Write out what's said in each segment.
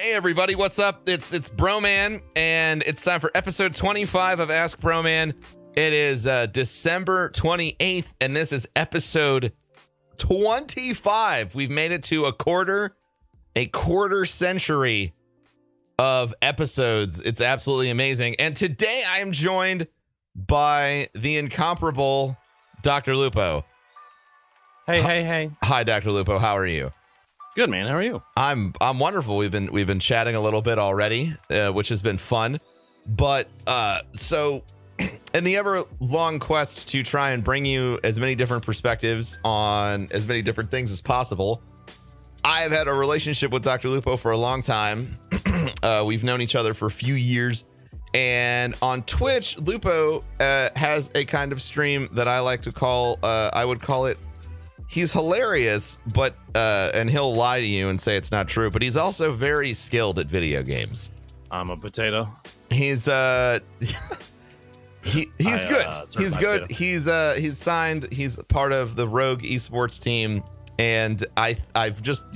Hey everybody, what's up? It's Broman, and it's time for episode 25 of Ask Broman. It is December 28th, and this is episode 25. We've made it to a quarter century of episodes. It's absolutely amazing. And today I am joined by the incomparable Dr. Lupo. Hey. Hi, Dr. Lupo. How are you? Good, man. How are you? I'm wonderful. We've been chatting a little bit already, which has been fun. But so in the ever long quest to try and bring you as many different perspectives on as many different things as possible, I've had a relationship with Dr. Lupo for a long time. We've known each other for a few years. And on Twitch, Lupo has a kind of stream that I like to call, I would call it, he's hilarious, but and he'll lie to you and say it's not true, but he's also very skilled at video games. I'm a potato. He's good. He's good. Potato. He's signed. He's part of the Rouge eSports team, and I've just,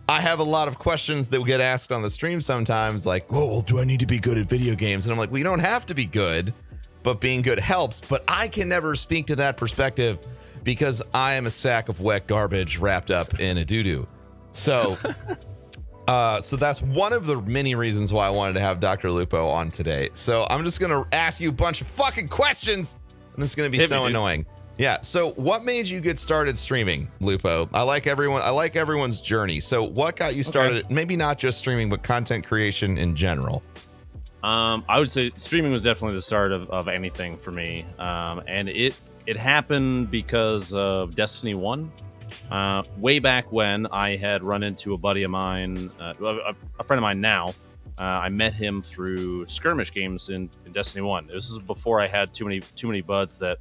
I have a lot of questions that get asked on the stream sometimes, like, "Whoa, well, do I need to be good at video games?" And I'm like, "Well, you don't have to be good, but being good helps." But I can never speak to that perspective because I am a sack of wet garbage wrapped up in a doo-doo. So, so that's one of the many reasons why I wanted to have Dr. Lupo on today. So I'm just gonna ask you a bunch of fucking questions, and it's gonna be so annoying. Yeah. So what made you get started streaming, Lupo? I like everyone's journey. So what got you started? Okay. Maybe not just streaming, but content creation in general. I would say streaming was definitely the start of anything for me. And it happened because of Destiny 1. Way back when I had run into a buddy of mine, a friend of mine now. I met him through skirmish games in Destiny 1. This is before I had too many buds that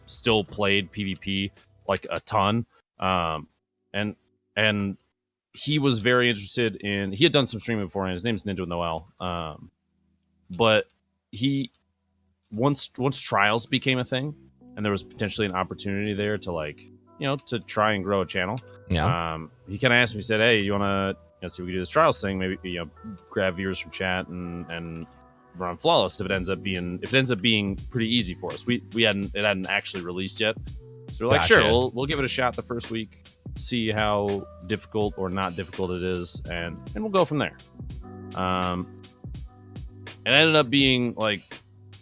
still played PvP like a ton. And he was very interested in, he had done some streaming before, and his name's Ninja Noel. But once trials became a thing, and there was potentially an opportunity there to to try and grow a channel. Yeah. He kind of asked me, he said, "Hey, you want to see if we can do this trials thing? Maybe grab viewers from chat and run flawless if it ends up being pretty easy for us." It hadn't actually released yet, so we're like, Gotcha. Sure, we'll give it a shot the first week, see how difficult or not difficult it is, and we'll go from there. It ended up being like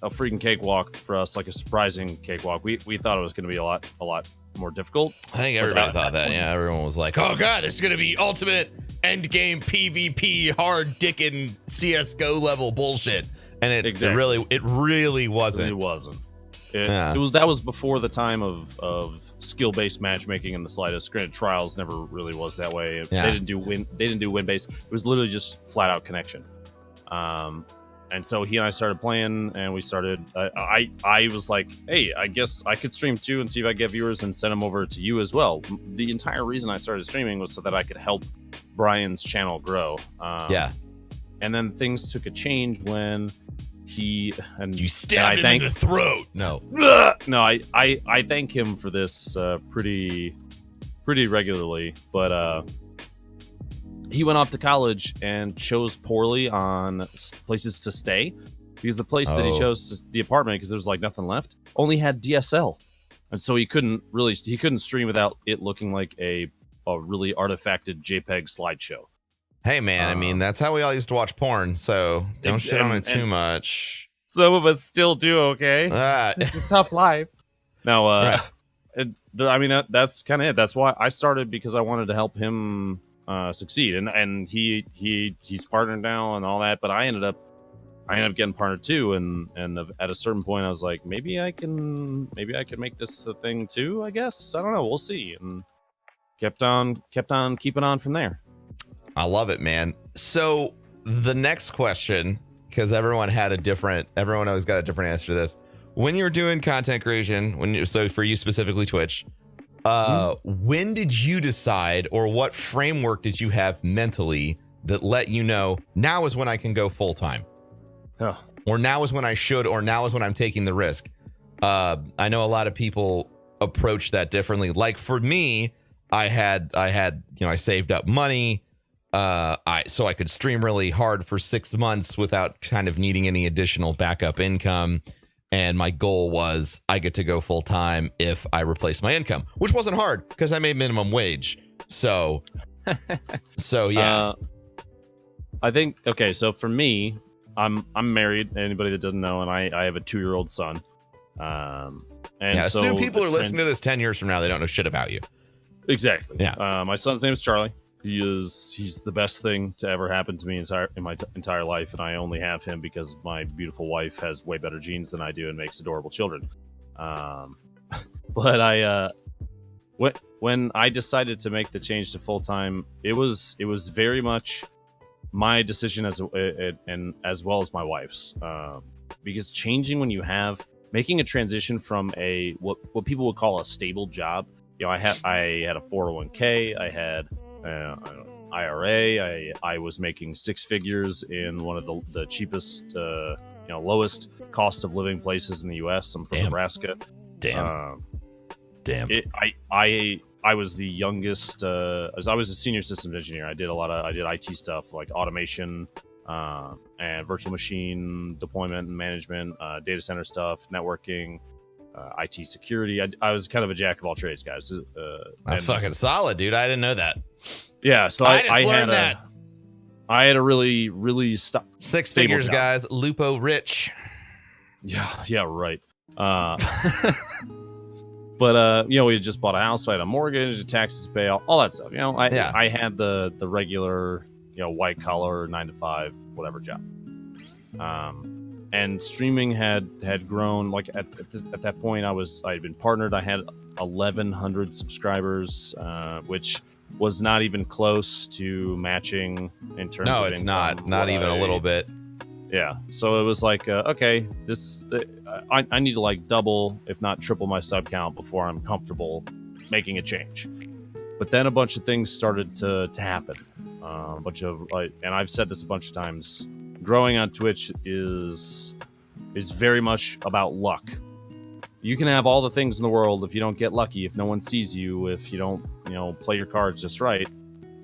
a freaking cakewalk for us, like a surprising cakewalk. We thought it was going to be a lot more difficult. I think everybody thought that. Yeah, everyone was like, "Oh god, this is going to be ultimate end game PvP hard dickin' CS:GO level bullshit," and it really wasn't. It really wasn't. That was before the time of skill-based matchmaking in the slightest. Granted, trials never really was that way. Yeah. They didn't do win-based. It was literally just flat-out connection. And so he and I started playing, and we started. I was like, "Hey, I guess I could stream too, and see if I get viewers and send them over to you as well." The entire reason I started streaming was so that I could help Brian's channel grow. Yeah. And then things took a change when you stabbed him in the throat. No. No, I thank him for this pretty regularly, but he went off to college and chose poorly on places to stay, because the place that he chose, the apartment, because there was like nothing left, only had DSL, and so he couldn't stream without it looking like a really artifacted JPEG slideshow. Hey man, I mean, that's how we all used to watch porn, so don't shit on it too much. Some of us still do, okay? It's a tough life. No, right. That's kind of it. That's why I started, because I wanted to help him succeed, and he's partnered now and all that, but I ended up getting partnered too, and at a certain point I was like, maybe I can make this a thing too, I guess. I don't know, we'll see, and kept on keeping on from there. I love it, man. So the next question, because everyone always got a different answer to this. When you're doing content creation, so for you specifically Twitch, when did you decide, or what framework did you have mentally that let you know now is when I can go full time? Oh. Or now is when I should, or now is when I'm taking the risk? I know a lot of people approach that differently. Like for me, I saved up money. I could stream really hard for 6 months without kind of needing any additional backup income. And my goal was I get to go full time if I replace my income, which wasn't hard because I made minimum wage. So yeah. I think, okay, so for me, I'm married, anybody that doesn't know, and I have a 2-year-old son. And yeah, so assume people are listening to this 10 years from now, they don't know shit about you. Exactly. Yeah. My son's name is Charlie. He's the best thing to ever happen to me in my entire life, and I only have him because my beautiful wife has way better genes than I do and makes adorable children. But when I decided to make the change to full time, it was very much my decision as well as my wife's, because changing when you making a transition from what people would call a stable job. I had a 401k, I had IRA, I was making 6 figures in one of the cheapest, lowest cost of living places in the U.S. I'm from Nebraska. Damn. I was the youngest. I was a senior systems engineer. I did IT stuff like automation and virtual machine deployment and management, data center stuff, networking, IT security. I was kind of a jack of all trades, guys. That's fucking solid, dude. I didn't know that. Yeah, so I learned that. I had a really, really 6 figures, job. guys. Lupo rich. Yeah, right. But we had just bought a house, so I had a mortgage, taxes to pay, all that stuff. I had the regular, white collar 9 to 5, whatever job. And streaming had grown. Like at that point, I had been partnered. I had 1,100 subscribers, which was not even close to matching in terms. No, of it's income, not even a little bit. Yeah, so it was like, okay, I need to like double, if not triple, my sub count before I'm comfortable making a change. But then a bunch of things started to happen. And I've said this a bunch of times. Growing on Twitch is very much about luck. You can have all the things in the world. If you don't get lucky, if no one sees you, if you don't, play your cards just right,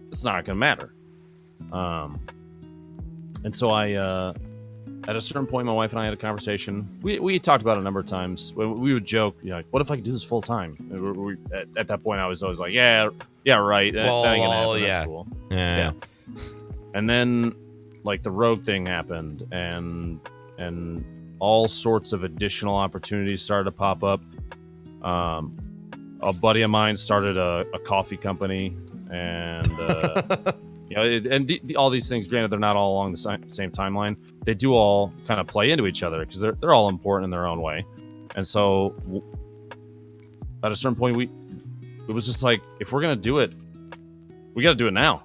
it's not going to matter. And so at a certain point, my wife and I had a conversation. We talked about it a number of times. We would joke, like, what if I could do this full time? At that point, I was always like, yeah, right. That ain't gonna happen. Yeah. That's cool. Yeah. And then, like, the Rogue thing happened, and all sorts of additional opportunities started to pop up. A buddy of mine started a coffee company, and all these things. Granted, they're not all along the same timeline. They do all kind of play into each other because they're all important in their own way. And so, at a certain point, it was just like, if we're gonna do it, we got to do it now.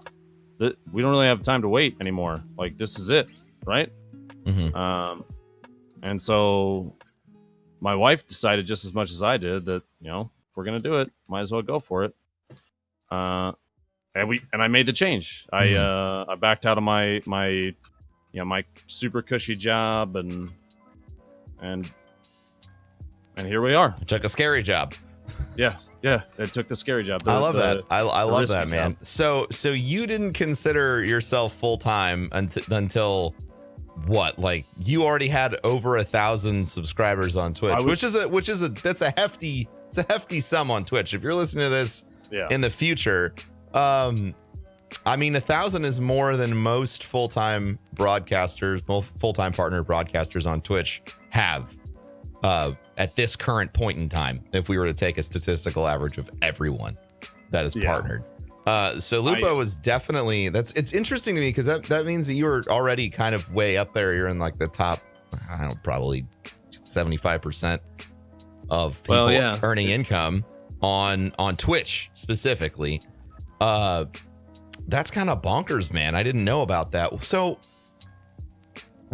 We don't really have time to wait anymore. Like, this is it, right? Mm-hmm. And so my wife decided, just as much as I did, that if we're gonna do it, might as well go for it. And I made the change. I backed out of my my super cushy job, and here we are. Took a scary job. Yeah, it took the scary job. I love that. I love that, man. Job. So you didn't consider yourself full time until what? Like, you already had over 1,000 subscribers on Twitch, that's a hefty sum on Twitch. If you're listening to this in the future, 1,000 is more than most full-time broadcasters, full-time partner broadcasters on Twitch have. At this current point in time, if we were to take a statistical average of everyone that is partnered. So Lupo was definitely, it's interesting to me because that means that you were already kind of way up there. You're in like the top, probably 75% of people earning income on Twitch specifically. That's kind of bonkers, man. I didn't know about that. So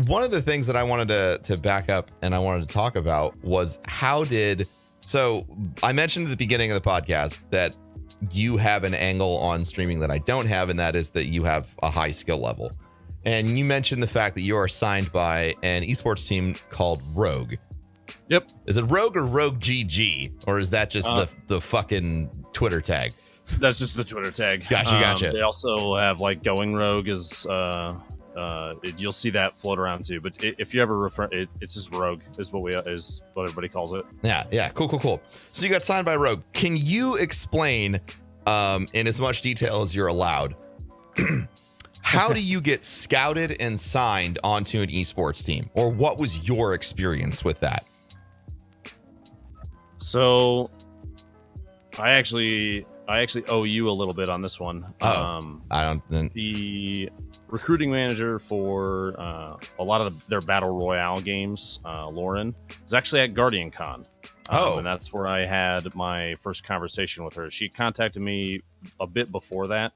one of the things that I wanted to back up and I wanted to talk about was so I mentioned at the beginning of the podcast that you have an angle on streaming that I don't have, and that is that you have a high skill level. And you mentioned the fact that you are signed by an esports team called Rogue. Yep. Is it Rogue or Rogue GG? Or is that just the fucking Twitter tag? That's just the Twitter tag. Gotcha. They also have like Going Rogue is you'll see that float around too. But if you ever refer, it's just Rogue is what everybody calls it. Yeah. Cool. So you got signed by Rogue. Can you explain in as much detail as you're allowed? How do you get scouted and signed onto an esports team, or what was your experience with that? So, I actually owe you a little bit on this one. The recruiting manager for a lot of their battle royale games, Lauren, is actually at Guardian Con. And that's where I had my first conversation with her. She contacted me a bit before that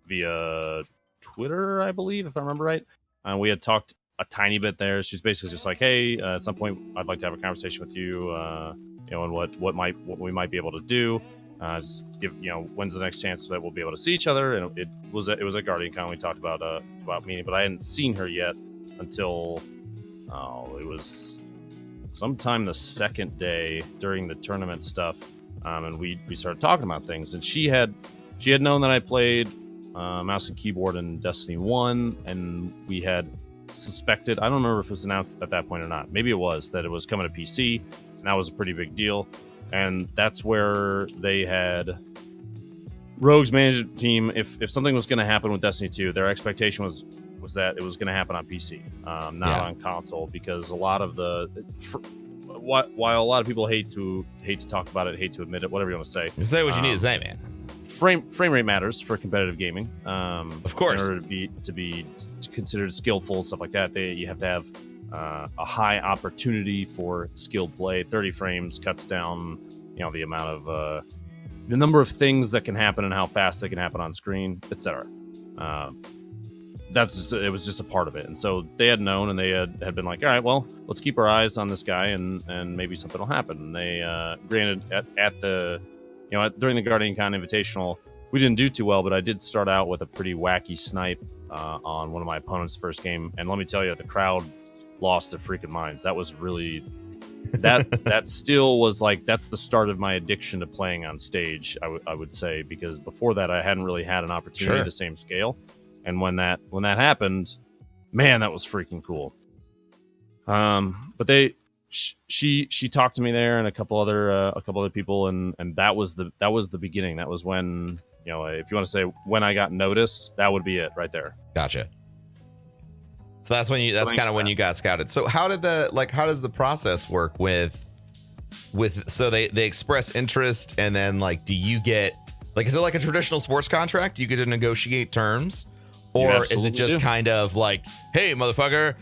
via Twitter, I believe, if I remember right. We had talked a tiny bit there. She's basically just like, hey, at some point I'd like to have a conversation with you, and what we might be able to do. Just give, when's the next chance that we'll be able to see each other? And it was at Guardian Con. We talked about meeting, but I hadn't seen her yet until it was sometime the second day during the tournament stuff, and we started talking about things. And she had known that I played mouse and keyboard in Destiny 1, and we had suspected, I don't remember if it was announced at that point or not, maybe it was, that it was coming to PC, and that was a pretty big deal. And that's where they had Rogue's management team, if something was going to happen with Destiny 2, their expectation was that it was going to happen on PC, not on console, because a lot of while a lot of people hate to talk about it, hate to admit it, whatever you want to say. Say what you need to say, man. Frame rate matters for competitive gaming. Of course. In order to be considered skillful, stuff like that, you have to have a high opportunity for skilled play. 30 frames cuts down, the amount of the number of things that can happen and how fast they can happen on screen, etc. It was just a part of it. And so they had known, and they had been like, all right, well, let's keep our eyes on this guy, and maybe something will happen. And they granted at the during the Guardian Con Invitational, we didn't do too well, but I did start out with a pretty wacky snipe on one of my opponent's first game, and let me tell you, the crowd lost their freaking minds. That was really that still was like, that's the start of my addiction to playing on stage, I would say, because before that I hadn't really had an opportunity the same scale. And when that happened, man, that was freaking cool. But she talked to me there, and a couple other people, and that was the beginning. That was when, if you want to say when I got noticed, that would be it right there. Gotcha. So that's kind of when you got scouted. So how does the process work with so they express interest, and then do you get, is it like a traditional sports contract? Do you get to negotiate terms? Or is it just kind of like, hey, motherfucker,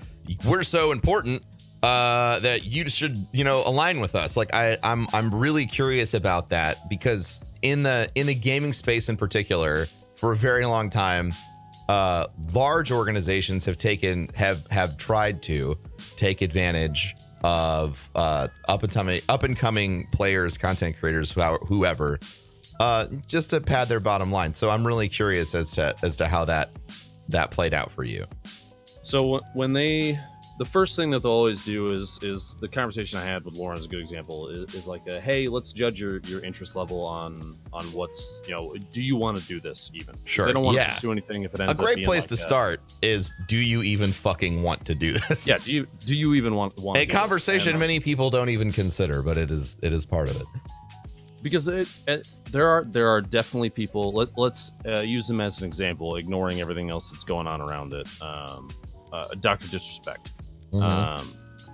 we're so important that you should, align with us? I'm really curious about that, because in the gaming space in particular, for a very long time, large organizations have tried to take advantage of up and coming players, content creators, whoever, just to pad their bottom line. So I'm really curious as to how that played out for you. So when the first thing that they'll always do is the conversation I had with Lauren is a good example, is like, hey, let's judge your interest level on what's, do you want to do this even? Sure. They don't want to pursue anything if it ends up being a great place to start is, do you even fucking want to do this? Yeah. Do you even want a conversation many people don't even consider, but it is part of it. Because there are definitely people. Let's use them as an example, ignoring everything else that's going on around it. Dr. Disrespect,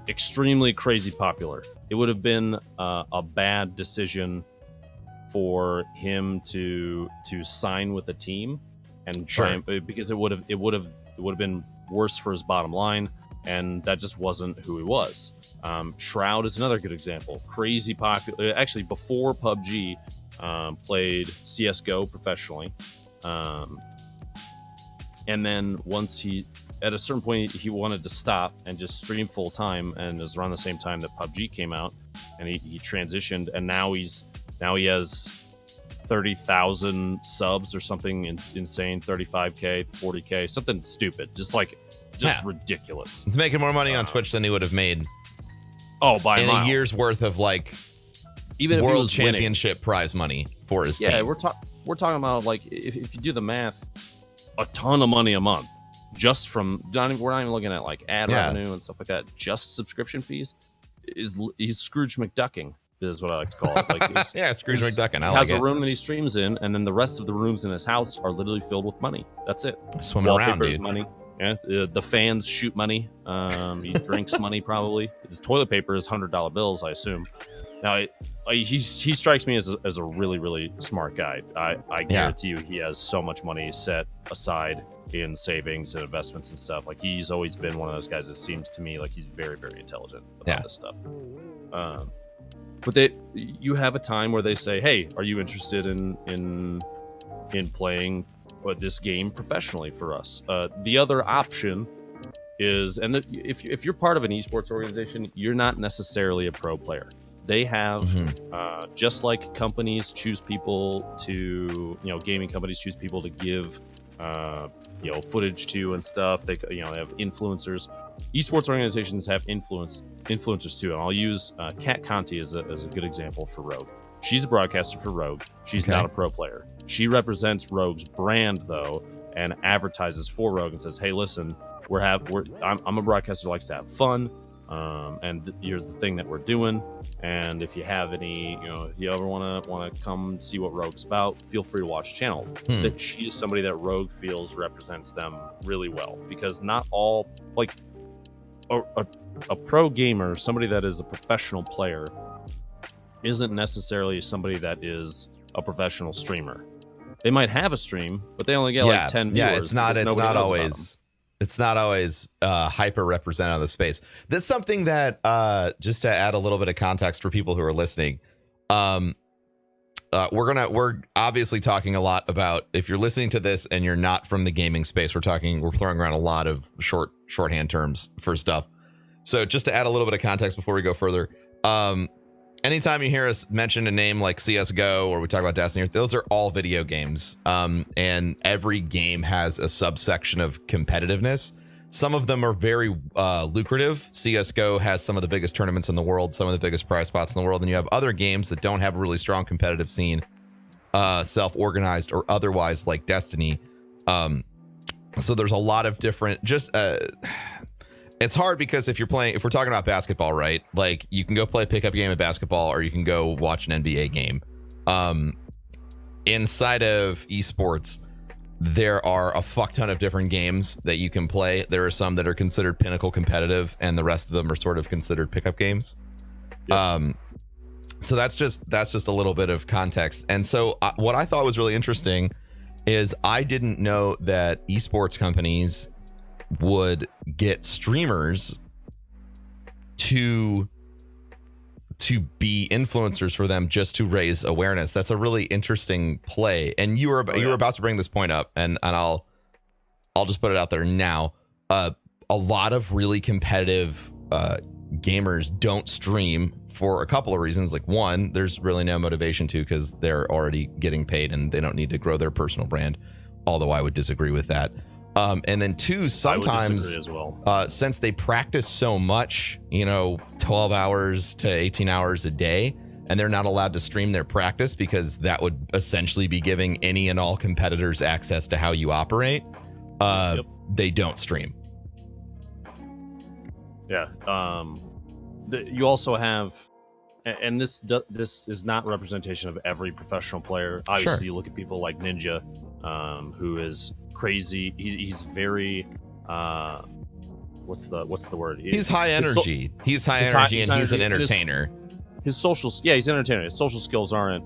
extremely crazy popular. It would have been a bad decision for him to sign with a team and try, because it would have been worse for his bottom line, and that just wasn't who he was. Shroud is another good example. Crazy popular. Actually, before PUBG, played CS:GO professionally, and then once at a certain point, he wanted to stop and just stream full time, and it was around the same time that PUBG came out, and he transitioned, and now he has 30,000 subs or something insane, 35K, 40K, something stupid, just ridiculous. He's making more money on Twitch than he would have made by in a year's worth of even if he world was championship prize money for his team. Yeah, we're talking about like if you do the math, a ton of money a month just from we're not even looking at like ad revenue and stuff like that. Just subscription fees he's Scrooge McDucking is what I like to call it. Like Scrooge McDucking. He has a room that he streams in, and then the rest of the rooms in his house are literally filled with money. That's it. Swimming around, dude. Money. Yeah, the fans shoot money. He drinks money probably. His toilet paper is $100 bills, I assume. Now, he strikes me as a really, really smart guy. I guarantee you he has so much money set aside in savings and investments and stuff. Like, he's always been one of those guys that seems to me like he's very, very intelligent about this stuff. But you have a time where they say, hey, are you interested in playing this game professionally for us? The other option is, and if you're part of an esports organization, you're not necessarily a pro player. They have, just like companies choose people to, gaming companies choose people to give, footage to and stuff. They have influencers. Esports organizations have influencers too. And I'll use Kat Conti as a good example for Rogue. She's a broadcaster for Rogue. She's not a pro player. She represents Rogue's brand though, and advertises for Rogue and says, "Hey, listen, I'm a broadcaster who likes to have fun. And here's the thing that we're doing. And if you have any, if you ever want to come see what Rogue's about, feel free to watch the channel." That she is somebody that Rogue feels represents them really well, because not all, like a pro gamer, somebody that is a professional player, isn't necessarily somebody that is a professional streamer. They might have a stream, but they only get like 10 viewers. Yeah, it's not always hyper represented on the space. That's something that just to add a little bit of context for people who are listening. We're obviously talking a lot about, if you're listening to this and you're not from the gaming space, we're throwing around a lot of shorthand terms for stuff. So just to add a little bit of context before we go further, anytime you hear us mention a name like CSGO or we talk about Destiny, those are all video games. And every game has a subsection of competitiveness. Some of them are very lucrative. CSGO has some of the biggest tournaments in the world, some of the biggest prize spots in the world. And you have other games that don't have a really strong competitive scene, self-organized or otherwise, like Destiny. So there's a lot of different, it's hard because if we're talking about basketball, right? Like, you can go play a pickup game of basketball or you can go watch an NBA game. Inside of esports, there are a fuck ton of different games that you can play. There are some that are considered pinnacle competitive, and the rest of them are sort of considered pickup games. Yep. So that's just a little bit of context. And so what I thought was really interesting is I didn't know that esports companies would get streamers to be influencers for them, just to raise awareness. That's a really interesting play. And you were about to bring this point up, and I'll just put it out there now. A lot of really competitive gamers don't stream for a couple of reasons. Like, one, there's really no motivation to, because they're already getting paid and they don't need to grow their personal brand, although I would disagree with that. And then two, sometimes as well. Since they practice so much, 12 hours to 18 hours a day, and they're not allowed to stream their practice because that would essentially be giving any and all competitors access to how you operate, they don't stream. Yeah. You also have, and this is not representation of every professional player. Obviously, You look at people like Ninja, who is crazy. He's very what's the word? He's high energy. He's high energy, and he's an entertainer. He's an entertainer. His social skills aren't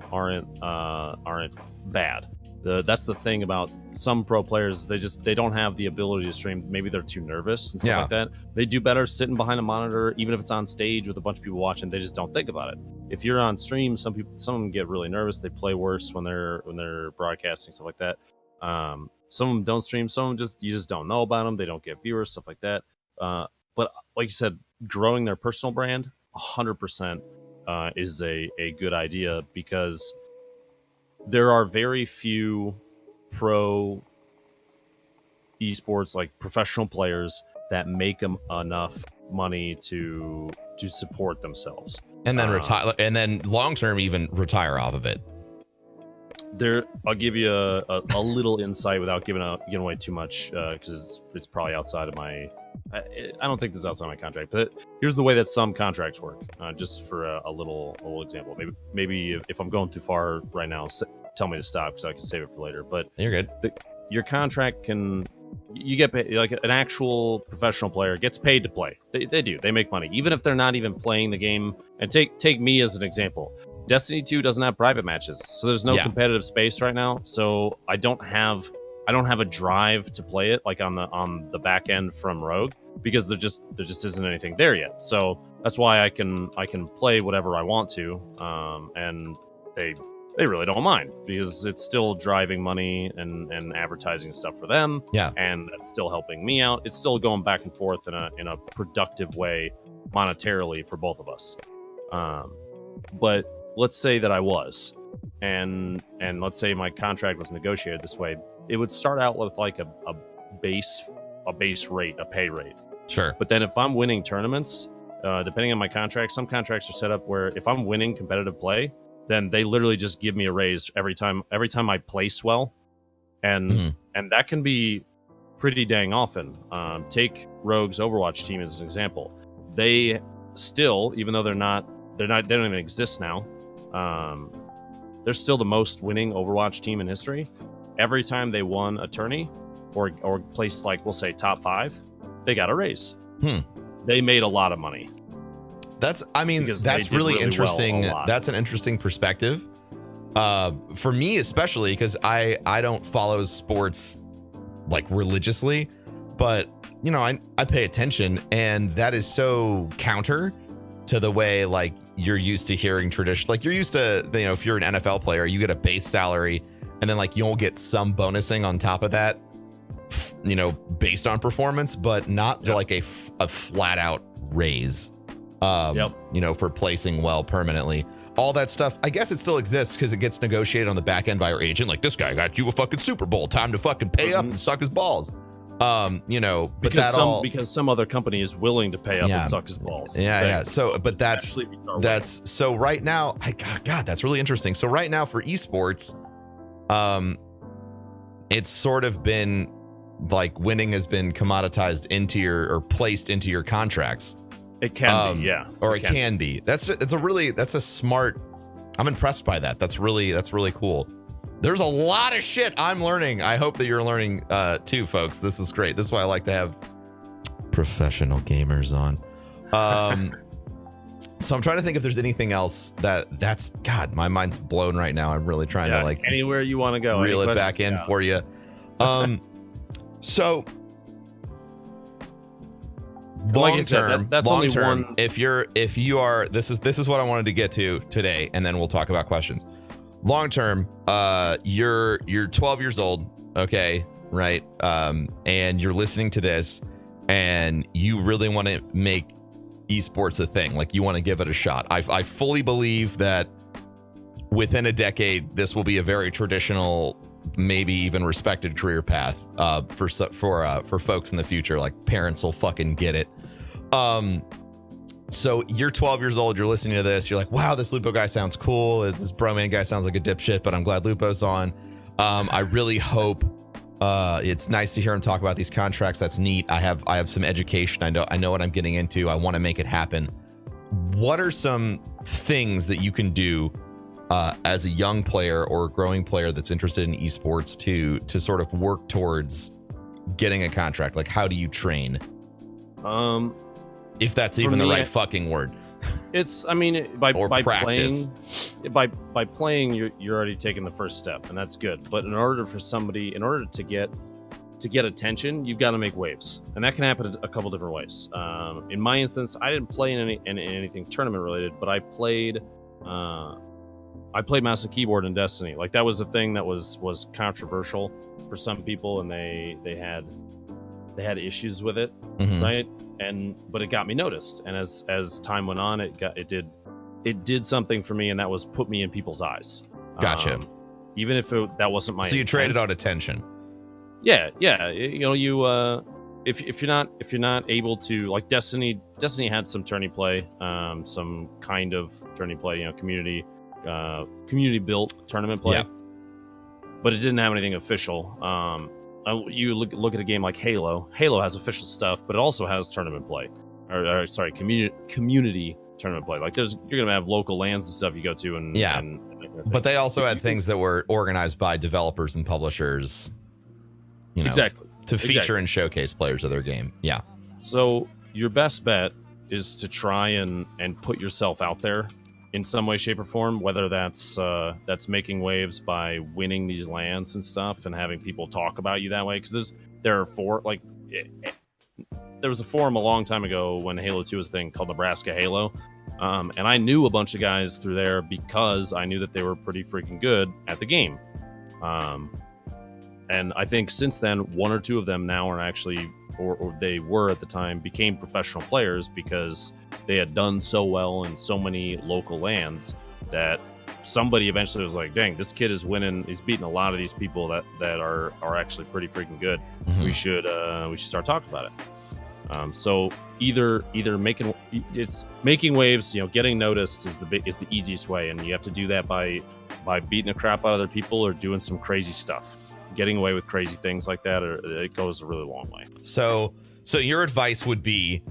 bad. That's the thing about some pro players. They don't have the ability to stream. Maybe they're too nervous and stuff like that. They do better sitting behind a monitor, even if it's on stage with a bunch of people watching. They just don't think about it. If you're on stream, some of them get really nervous. They play worse when they're broadcasting, stuff like that. Some of them don't stream. Some of them you just don't know about them. They don't get viewers, stuff like that. But like you said, growing their personal brand 100% is a good idea, because there are very few pro esports, like professional players, that make them enough money to to support themselves. And then retire, and then long term even retire off of it. I'll give you a little insight without giving away too much, because it's probably outside of my. I don't think this is outside my contract, but here's the way that some contracts work. Just for a little example. Maybe if I'm going too far right now, tell me to stop because I can save it for later. But you're good. Your contract you get paid, like an actual professional player gets paid to play. They do. They make money even if they're not even playing the game. And take me as an example. Destiny 2 doesn't have private matches, so there's no competitive space right now. So I don't have a drive to play it like on the back end from Rogue, because there just isn't anything there yet. So that's why I can play whatever I want to, and they really don't mind because it's still driving money and advertising stuff for them. Yeah, and that's still helping me out. It's still going back and forth in a productive way monetarily for both of us. But let's say that I was, and let's say my contract was negotiated this way. It would start out with like a base rate, a pay rate. Sure. But then if I'm winning tournaments, depending on my contract, some contracts are set up where if I'm winning competitive play, then they literally just give me a raise every time I place well, and that can be pretty dang often. Take Rogue's Overwatch team as an example. They still, even though they don't even exist now, they're still the most winning Overwatch team in history. Every time they won a tourney or placed, like, we'll say top 5, they got a raise. They made a lot of money. That's really interesting. Well, that's an interesting perspective. For me, especially because I don't follow sports like religiously, but I pay attention, and that is so counter to the way like you're used to hearing tradition. Like you're used to, if you're an NFL player, you get a base salary, and then like you'll get some bonusing on top of that, based on performance, but not like a flat out raise. For placing well permanently. All that stuff, I guess it still exists because it gets negotiated on the back end by your agent. Like, this guy got you a fucking Super Bowl. Time to fucking pay up and suck his balls. But because some other company is willing to pay up and suck his balls. Yeah. So, but that's so right now. God, that's really interesting. So right now for esports, it's sort of been like winning has been commoditized into placed into your contracts. It can be, yeah. Or it can be. That's a smart. I'm impressed by that. That's really cool. There's a lot of shit I'm learning. I hope that you're learning too, folks. This is great. This is why I like to have professional gamers on. So I'm trying to think if there's anything else that's God, my mind's blown right now. I'm really trying to like anywhere you want to go, reel it back in for you. So. Long term, that's only one. If you are, this is what I wanted to get to today, and then we'll talk about questions. Long term, you're 12 years old, okay, right? And you're listening to this, and you really want to make esports a thing. Like you want to give it a shot. I fully believe that within a decade, this will be a very traditional, maybe even respected career path for folks in the future. Like parents will fucking get it. So you're 12 years old, you're listening to this, you're like, wow, this Lupo guy sounds cool, this Broman guy sounds like a dipshit, but I'm glad Lupo's on. I really hope it's nice to hear him talk about these contracts. That's neat. I have some education. I know what I'm getting into. I want to make it happen. What are some things that you can do as a young player or a growing player that's interested in esports to sort of work towards getting a contract? Like, how do you train? If that's even the right fucking word. It's, I mean, by practice. playing, you're already taking the first step, and that's good. But in order to get attention, you've got to make waves, and that can happen a couple different ways. In my instance, I didn't play in anything tournament related, but I played mouse and keyboard in Destiny. Like that was a thing that was controversial for some people, and they had issues with it, right? But it got me noticed, and as time went on, it did something for me, and that was put me in people's eyes. Gotcha. Even if that wasn't my so you traded on attention. Yeah. You if you're not able to, like, Destiny had some tourney play, some kind of tourney play, you know, community built tournament play, but it didn't have anything official. You look at a game like Halo. Halo has official stuff, but it also has tournament play, or sorry, community tournament play. Like, you're gonna have local lands and stuff you go to, and but they also had things that were organized by developers and publishers, you know, exactly, to feature and showcase players of their game. Yeah. So your best bet is to try and put yourself out there in some way, shape, or form. Whether that's making waves by winning these lands and stuff, and having people talk about you that way. Because there was a forum a long time ago when Halo 2 was a thing called Nebraska Halo. And I knew a bunch of guys through there because I knew that they were pretty freaking good at the game. And I think since then, one or two of them now are actually, or they were at the time, became professional players because they had done so well in so many local lands that somebody eventually was like, dang, this kid is winning. He's beating a lot of these people that are actually pretty freaking good. Mm-hmm. We should start talking about it. So either making waves, you know, getting noticed is the easiest way, and you have to do that by beating the crap out of other people or doing some crazy stuff, getting away with crazy things like that, or it goes a really long way. So your advice would be,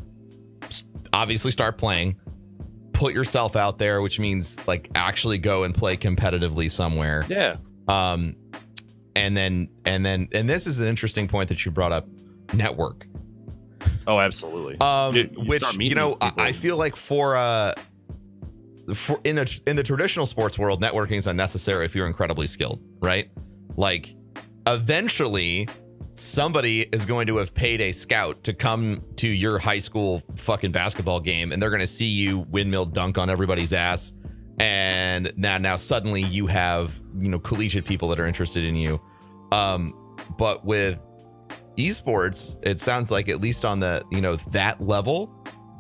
obviously, start playing, put yourself out there, which means like actually go and play competitively somewhere. Yeah. And this is an interesting point that you brought up, network. Oh, absolutely. Which, you know, I feel like in the traditional sports world, networking is unnecessary if you're incredibly skilled, right? Like, eventually somebody is going to have paid a scout to come to your high school fucking basketball game, and they're going to see you windmill dunk on everybody's ass. And now suddenly you have, you know, collegiate people that are interested in you. But with esports, it sounds like, at least on the, you know, that level,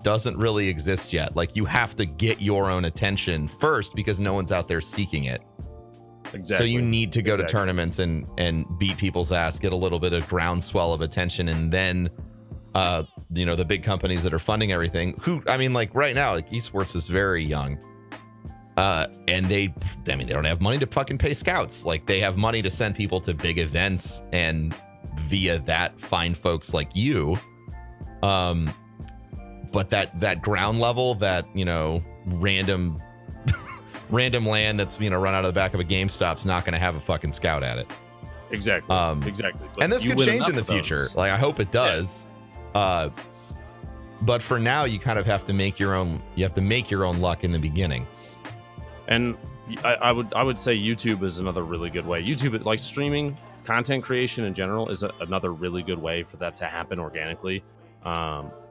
doesn't really exist yet. Like, you have to get your own attention first because no one's out there seeking it. Exactly. So you need to go to tournaments and beat people's ass, get a little bit of groundswell of attention, and then you know, the big companies that are funding everything, who, I mean, like, right now, like, esports is very young, and they don't have money to fucking pay scouts. Like, they have money to send people to big events and via that find folks like you, but that ground level, that, you know, random land that's, you know, run out of the back of a GameStop's not going to have a fucking scout at it. Exactly. Exactly. But and this could change in the future. Like, I hope it does. Yeah. But for now, you kind of have to make your own. You have to make your own luck in the beginning. And I would say YouTube is another really good way. YouTube, like, streaming, content creation in general, is another really good way for that to happen organically.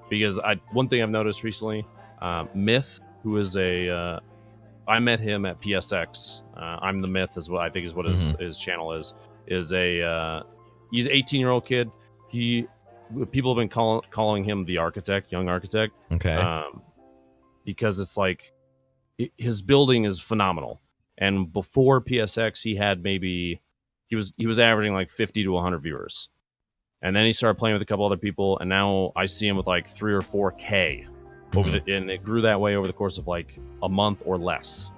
Because one thing I've noticed recently, Myth, who is I met him at PSX. I'm the Myth, is what I think is what his channel is. He's an 18-year-old kid. People have been calling him the architect, young architect. Okay. Because it's like, his building is phenomenal. And before PSX, he had he was averaging like 50 to 100 viewers. And then he started playing with a couple other people, and now I see him with like 3 or 4K. And it grew that way over the course of like a month or less.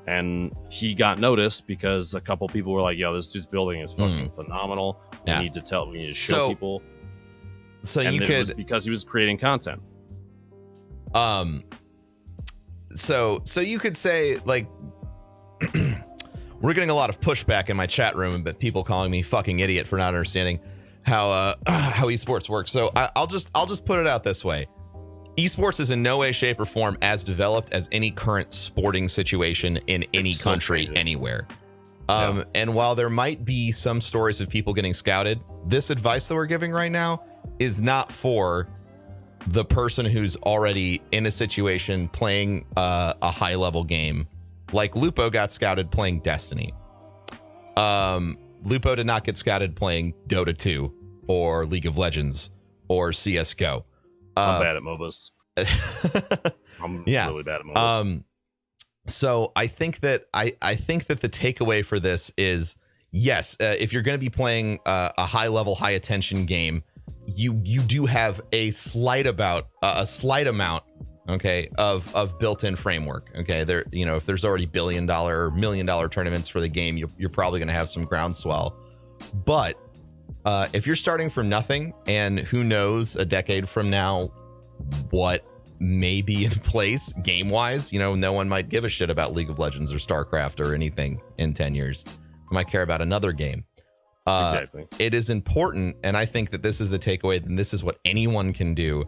And he got noticed because a couple people were like, yo, this dude's building is fucking phenomenal. We need to show people. So and you it was because he was creating content. So you could say, like, we're getting a lot of pushback in my chat room, but people calling me fucking idiot for not understanding how esports works. So I'll just put it out this way. Esports is in no way, shape, or form as developed as any current sporting situation in any country, anywhere. And while there might be some stories of people getting scouted, this advice that we're giving right now is not for the person who's already in a situation playing a high-level game. Like, Lupo got scouted playing Destiny. Lupo did not get scouted playing Dota 2 or League of Legends or CSGO. I'm bad at MOBAs. I'm really bad at MOBAs. So I think that the takeaway for this is, yes, if you're going to be playing a high level, high attention game, you do have a slight amount, okay, of built-in framework. Okay, there, if there's already $1 billion or $1 million tournaments for the game, you're probably going to have some groundswell. But if you're starting from nothing, and who knows a decade from now what may be in place game-wise, no one might give a shit about League of Legends or StarCraft or anything in 10 years. They might care about another game. Exactly. It is important, and I think that this is the takeaway, and this is what anyone can do,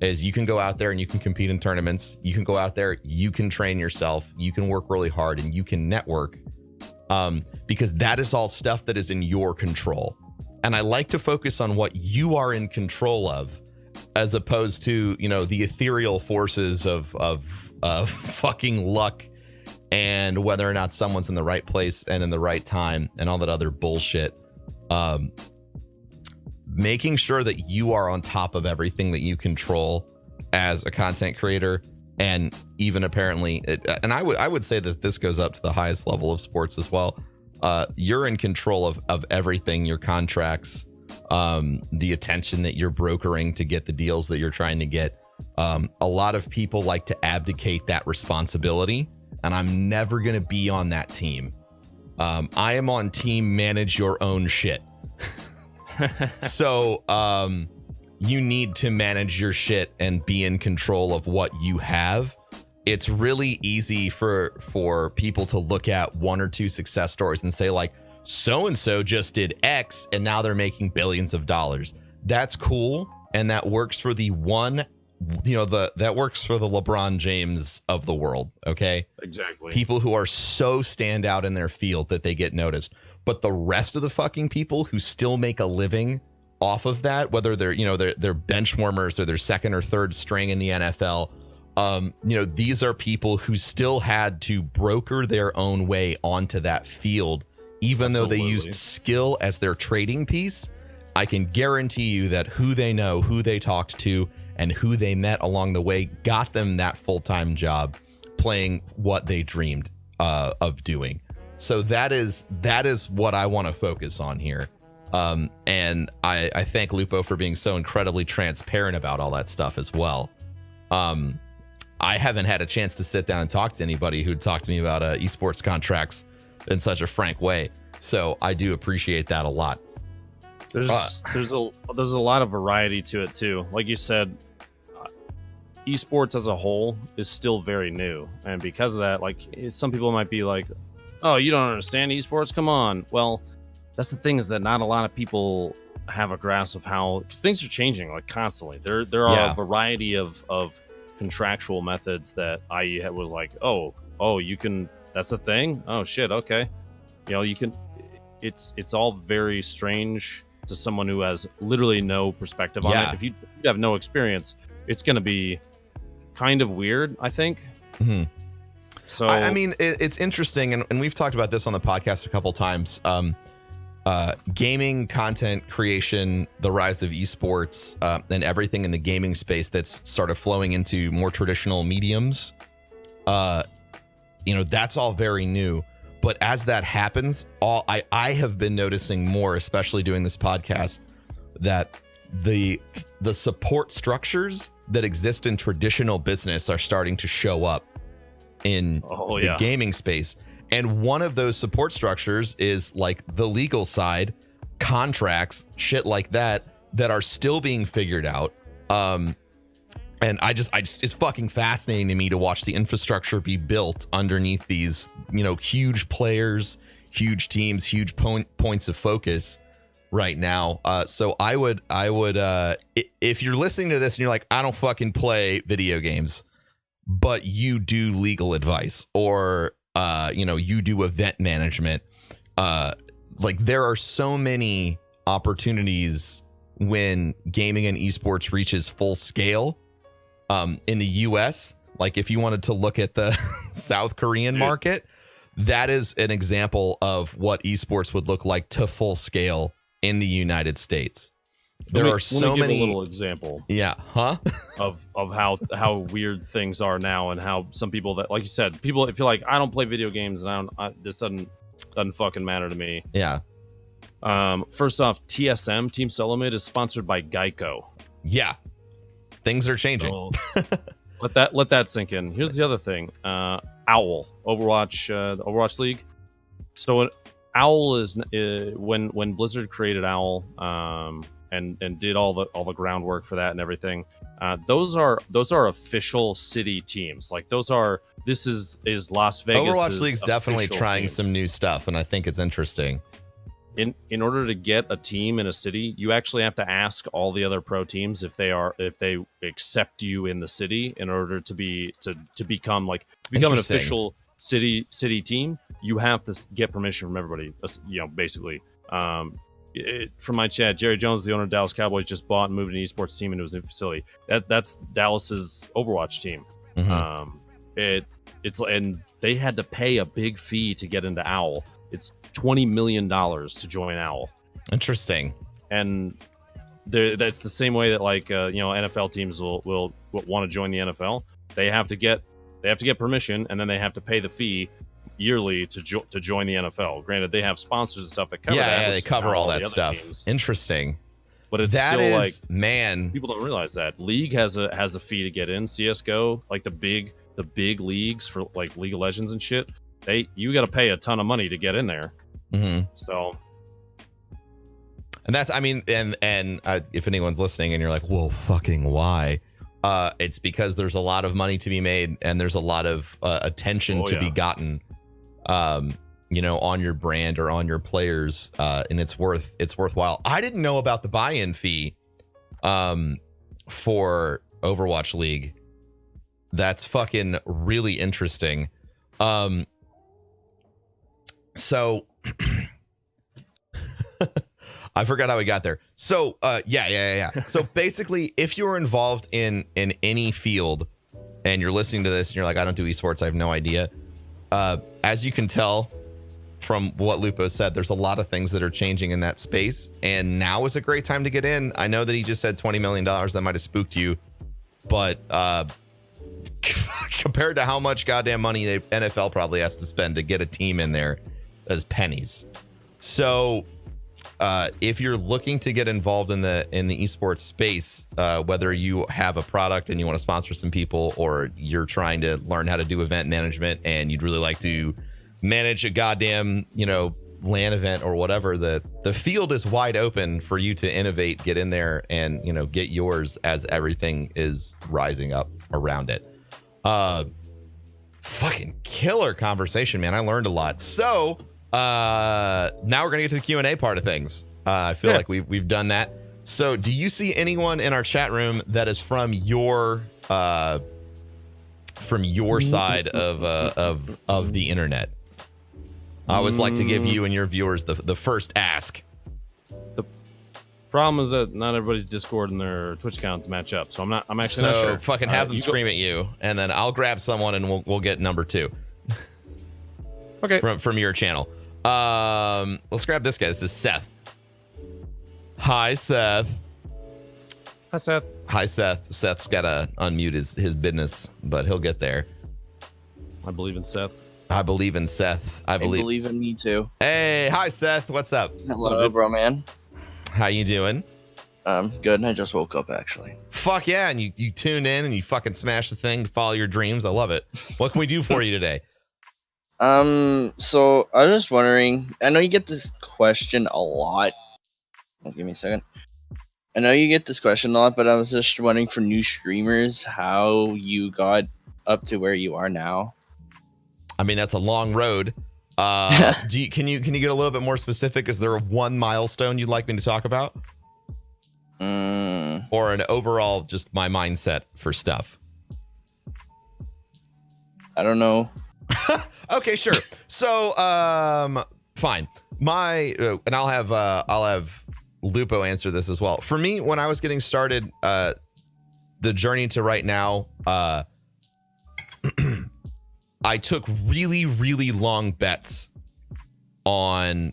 is you can go out there and you can compete in tournaments. You can go out there, you can train yourself, you can work really hard, and you can network, because that is all stuff that is in your control. And I like to focus on what you are in control of, as opposed to, the ethereal forces of fucking luck and whether or not someone's in the right place and in the right time and all that other bullshit. Making sure that you are on top of everything that you control as a content creator, and even apparently, and I would say that this goes up to the highest level of sports as well. You're in control of everything, your contracts, the attention that you're brokering to get the deals that you're trying to get. A lot of people like to abdicate that responsibility, and I'm never going to be on that team. I am on team manage your own shit. So you need to manage your shit and be in control of what you have. It's really easy for people to look at one or two success stories and say, like, so-and-so just did X and now they're making billions of dollars. That's cool. And that works for the one, that works for the LeBron James of the world. Okay. Exactly. People who are so stand out in their field that they get noticed. But the rest of the fucking people who still make a living off of that, whether they're bench warmers or they're second or third string in the NFL, these are people who still had to broker their own way onto that field, even though they used skill as their trading piece. I can guarantee you that who they know, who they talked to, and who they met along the way got them that full-time job playing what they dreamed of doing. So that is what I want to focus on here. And I thank Lupo for being so incredibly transparent about all that stuff as well. I haven't had a chance to sit down and talk to anybody who'd talk to me about esports contracts in such a frank way. So I do appreciate that a lot. There's a lot of variety to it too. Like you said, esports as a whole is still very new, and because of that, like, some people might be like, "Oh, you don't understand esports? Come on." Well, that's the thing, is that not a lot of people have a grasp of how, because things are changing like constantly. There are a variety of contractual methods that I was like, oh, you can. That's a thing. Oh shit. Okay. You can. It's all very strange to someone who has literally no perspective on it. If you have no experience, it's going to be kind of weird, I think. Mm-hmm. So I mean, it's interesting, and we've talked about this on the podcast a couple times. Gaming content creation, the rise of esports, and everything in the gaming space that's sort of flowing into more traditional mediums. That's all very new. But as that happens, I have been noticing more, especially doing this podcast, that the support structures that exist in traditional business are starting to show up in the gaming space. And one of those support structures is like the legal side, contracts, shit like that are still being figured out. And I just it's fucking fascinating to me to watch the infrastructure be built underneath these, huge players, huge teams, huge points of focus right now. So I would, if you're listening to this and you're like, I don't fucking play video games, but you do legal advice, or you do event management, like, there are so many opportunities when gaming and esports reaches full scale. In the US, like, if you wanted to look at the South Korean market, that is an example of what esports would look like to full scale in the United States. There are so many. A little example. Yeah. Huh? of how weird things are now, and how some people that, like you said, people, if you're like, I don't play video games and this doesn't fucking matter to me. Yeah. First off, TSM, Team Solomid, is sponsored by Geico. Yeah. Things are changing. So let that sink in. Here's the other thing. Owl, Overwatch, the Overwatch League. So Owl is when Blizzard created Owl, and did all the groundwork for that and everything. Those are official city teams. Like this is Las Vegas. Overwatch League's definitely trying some new stuff, and I think it's interesting. In order to get a team in a city, you actually have to ask all the other pro teams if they accept you in the city in order to become an official city team. You have to get permission from everybody. Basically. From my chat, Jerry Jones, the owner of Dallas Cowboys, just bought and moved an esports team into his new facility. That's Dallas's Overwatch team. Mm-hmm. And they had to pay a big fee to get into Owl. It's $20 million to join Owl. Interesting. And that's the same way that NFL teams will want to join the NFL. They have to get permission, and then they have to pay the fee yearly to join the NFL. Granted, they have sponsors and stuff that cover that. Yeah, they cover all that stuff. Teams. Interesting. But it's that still is, man, people don't realize that League has a fee to get in. CS:GO, like the big leagues for like League of Legends and shit, you got to pay a ton of money to get in there. Mm-hmm. So, and that's, if anyone's listening and you're like, well, fucking why? It's because there's a lot of money to be made, and there's a lot of attention to be gotten, on your brand or on your players, and it's worthwhile. I didn't know about the buy-in fee, for Overwatch League. That's fucking really interesting. So I forgot how we got there. So, yeah. So basically, if you're involved in any field and you're listening to this and you're like, I don't do esports, I have no idea. As you can tell from what Lupo said, there's a lot of things that are changing in that space. And now is a great time to get in. I know that he just said $20 million. That might have spooked you. But compared to how much goddamn money the NFL probably has to spend to get a team in there, as pennies. So if you're looking to get involved in the esports space, whether you have a product and you want to sponsor some people, or you're trying to learn how to do event management and you'd really like to manage a goddamn LAN event or whatever, the field is wide open for you to innovate, get in there, and get yours as everything is rising up around it. Fucking killer conversation, man. I learned a lot. So now we're gonna get to the Q&A part of things. I feel like we've done that. So do you see anyone in our chat room that is from your side of the internet? I always like to give you and your viewers the first ask. The problem is that not everybody's Discord and their Twitch accounts match up, so I'm actually not sure. Fucking have them scream at you, and then I'll grab someone and we'll get number 2. Okay. From your channel. Let's grab this guy. This is Seth. Hi, Seth. Hi, Seth. Hi, Seth. Seth's got to unmute his business, but he'll get there. I believe in Seth. I believe in Seth. I believe in me too. Hey, hi, Seth. What's up? Hello, Broman. How you doing? Good. I just woke up, actually. Fuck yeah, and you tuned in and you fucking smashed the thing to follow your dreams. I love it. What can we do for you today? So I was just wondering, I know you get this question a lot. Give me a second. I know you get this question a lot, but I was just wondering for new streamers how you got up to where you are now. I mean, that's a long road. Can you get a little bit more specific? Is there one milestone you'd like me to talk about? Or an overall, just my mindset for stuff? I don't know. Okay, sure. So, fine. And I'll have Lupo answer this as well. For me, when I was getting started, the journey to right now, I took really, really long bets on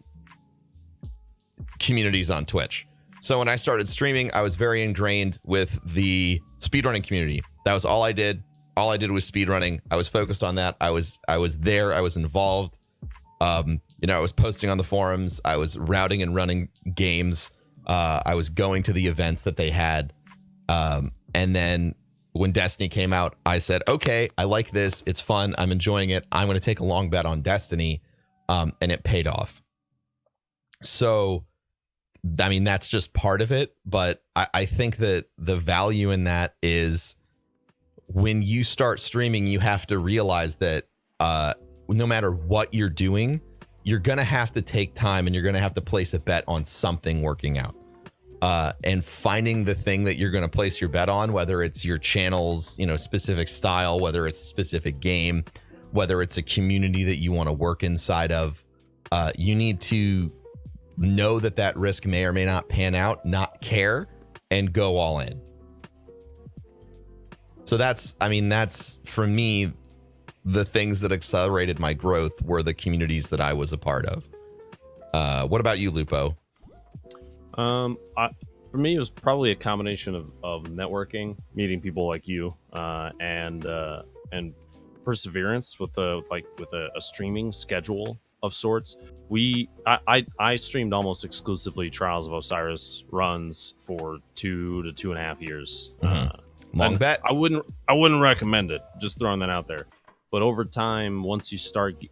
communities on Twitch. So when I started streaming, I was very ingrained with the speedrunning community. That was all I did. All I did was speedrunning. I was focused on that. I was there. I was involved. I was posting on the forums. I was routing and running games. I was going to the events that they had. And then when Destiny came out, I said, okay, I like this. It's fun. I'm enjoying it. I'm going to take a long bet on Destiny. And it paid off. So, I mean, that's just part of it. But I think that the value in that is when you start streaming, you have to realize that no matter what you're doing, you're going to have to take time and you're going to have to place a bet on something working out. And finding the thing that you're going to place your bet on, whether it's your channel's, specific style, whether it's a specific game, whether it's a community that you want to work inside of, you need to know that risk may or may not pan out, not care, and go all in. So that's for me, the things that accelerated my growth were the communities that I was a part of. What about you, Lupo? For me, it was probably a combination of networking, meeting people like you, and perseverance with a streaming schedule of sorts. I streamed almost exclusively Trials of Osiris runs for 2 to 2.5 years. Long bet. I wouldn't recommend it. Just throwing that out there. But over time, once you start,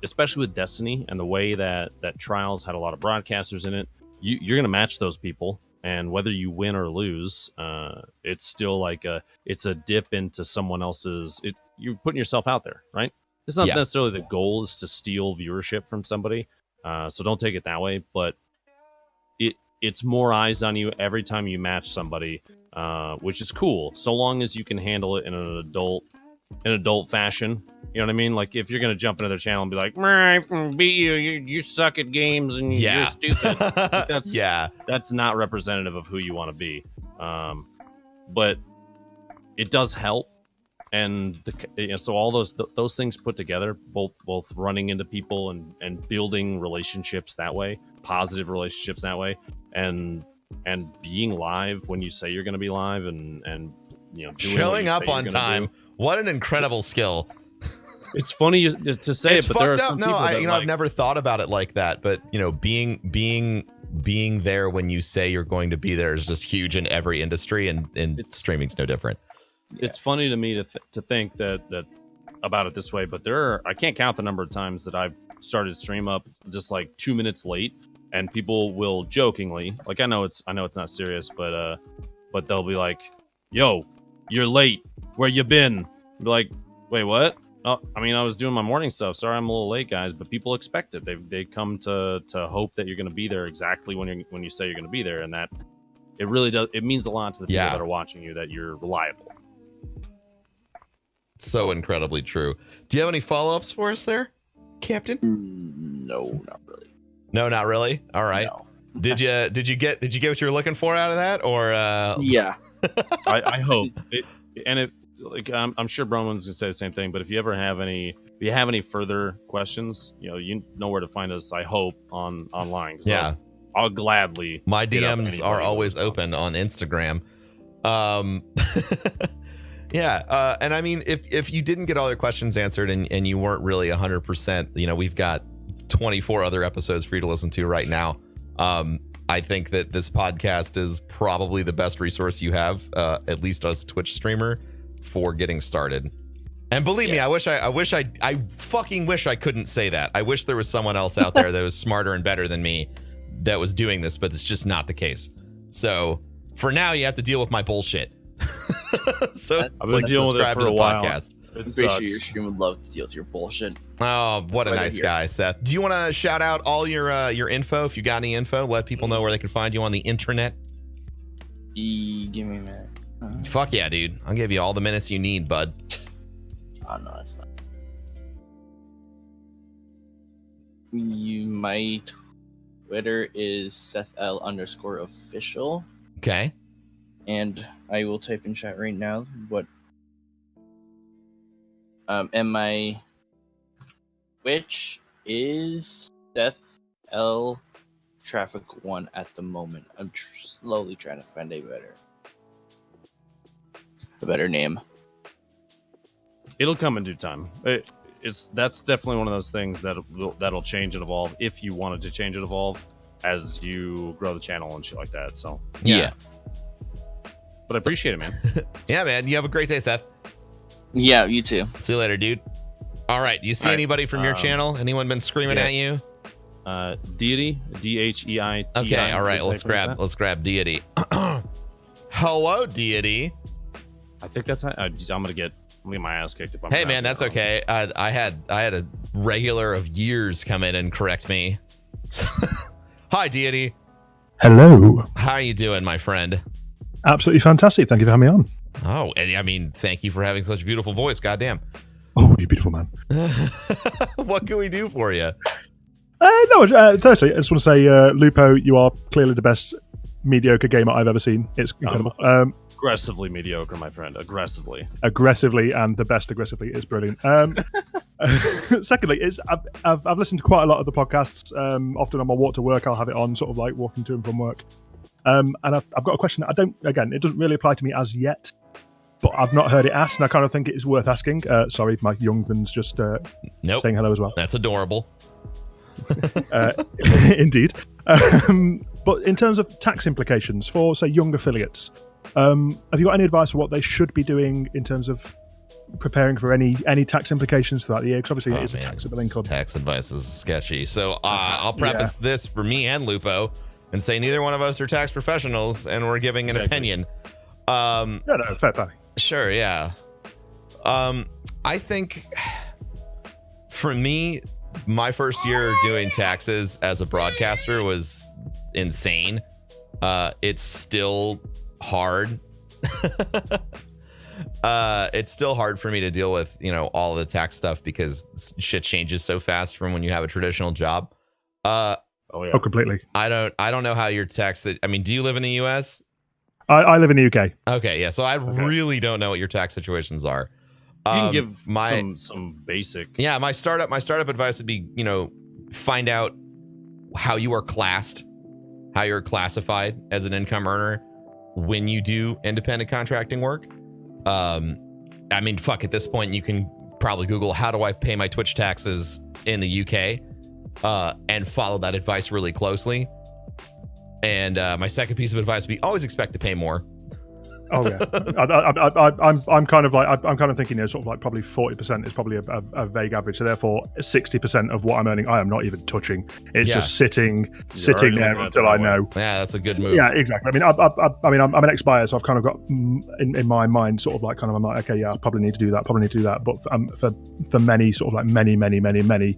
especially with Destiny and the way that Trials had a lot of broadcasters in it, you're going to match those people. And whether you win or lose, it's still like it's a dip into someone else's. You're putting yourself out there, right? It's not necessarily the goal is to steal viewership from somebody. So don't take it that way. But it's more eyes on you every time you match somebody, which is cool. So long as you can handle it in an adult fashion. You know what I mean? Like if you're gonna jump into their channel and be like, I beat you, you suck at games and you're stupid. That's not representative of who you want to be. But it does help, and so all those things put together, both running into people and building relationships that way, positive relationships that way, and being live when you say you're going to be live, and doing showing up on time. What an incredible skill. It's funny to say it's it, but there are fucked up. some No, people I've never thought about it like that. But being there when you say you're going to be there is just huge in every industry, and streaming's no different. It's funny to me to think that about it this way, but I can't count the number of times that I've started stream up just like 2 minutes late, and people will jokingly, like I know it's not serious, but they'll be like, "Yo, you're late. Where you been?" I'll be like, "Wait, what?" Oh, I mean, I was doing my morning stuff. Sorry, I'm a little late, guys. But people expect it. They come to hope that you're going to be there exactly when you say you're going to be there, and that it really does. It means a lot to the people that are watching you that you're reliable. So incredibly true. Do you have any follow-ups for us there, Captain? No, not really. No, not really. All right. No. Did you get what you were looking for out of that, or? Yeah. I hope it, and it. Like I'm sure Broman's gonna say the same thing, but if you have any further questions, you know where to find us. I hope online. Yeah, I'll gladly. My DMs are always open on Instagram. Yeah, and I mean, if you didn't get all your questions answered and you weren't really 100%, we've got 24 other episodes for you to listen to right now. I think that this podcast is probably the best resource you have, at least as a Twitch streamer, for getting started. And believe me, I fucking wish I couldn't say that. I wish there was someone else out there that was smarter and better than me that was doing this, but it's just not the case. So for now, you have to deal with my bullshit. So I've been dealing with it for a while. I'm pretty sure your stream would love to deal with your bullshit. Oh, what a nice guy, Seth. Do you want to shout out all your info? If you got any info, let people know where they can find you on the internet. Give me a minute. Fuck yeah, dude. I'll give you all the minutes you need, bud. Oh, no, that's not. My Twitter is SethL_official. Okay. And I will type in chat right now what. And my Twitch is SethL Traffic 1 at the moment. I'm slowly trying to find a better name. It'll come in due time. that's definitely one of those things that'll change and evolve if you wanted to change and evolve as you grow the channel and shit like that. So Yeah. but I appreciate it, man. Yeah, man. You have a great day, Seth. Yeah, you too. See you later, dude. All right. Do you see anybody from your channel? Anyone been screaming at you? Deity, DHEITI. Okay. All right. Let's grab Deity. Hello, Deity. I think that's how I'm gonna get my ass kicked if I'm. Hey, man, that's okay. I had a regular of years come in and correct me. Hi, Deity. Hello. How are you doing, my friend? Absolutely fantastic. Thank you for having me on. Oh, and I mean, thank you for having such a beautiful voice. Goddamn. Oh, you beautiful man. What can we do for you? Firstly, I just want to say, Lupo, you are clearly the best mediocre gamer I've ever seen. It's incredible. Aggressively mediocre, my friend. Aggressively, and the best aggressively is brilliant. Secondly, I've listened to quite a lot of the podcasts. Often on my walk to work, I'll have it on, sort of like walking to and from work. And I've got a question. It doesn't really apply to me as yet, but I've not heard it asked, and I kind of think it is worth asking. Sorry, my young one's just saying hello as well. That's adorable. Indeed. But in terms of tax implications for, say, young affiliates, have you got any advice for what they should be doing in terms of preparing for any tax implications throughout the year? Because obviously it is a taxable income. Tax advice is sketchy. So I'll preface this for me and Lupo and say neither one of us are tax professionals, and we're giving an opinion. No, fair play. Sure, yeah. I think for me, my first year doing taxes as a broadcaster was insane. It's still hard. It's still hard for me to deal with, all the tax stuff because shit changes so fast from when you have a traditional job. Oh, completely. I don't know how your tax. I mean, do you live in the US? I live in the UK. Okay, yeah. So I really don't know what your tax situations are. You can give some basic. Yeah, my startup advice would be, find out how you are classed, how you're classified as an income earner when you do independent contracting work. I mean, fuck, at this point, you can probably Google, how do I pay my Twitch taxes in the UK? And follow that advice really closely. And my second piece of advice would be always expect to pay more. Oh yeah, I'm kind of thinking sort of like probably 40% is probably a vague average. So therefore, 60% of what I'm earning, I am not even touching. It's just sitting there until I know. Yeah, that's a good move. Yeah, exactly. I mean, I'm an ex-buyer, so I've kind of got in my mind sort of like I'm like, okay, yeah, I probably need to do that. But for many sort of like many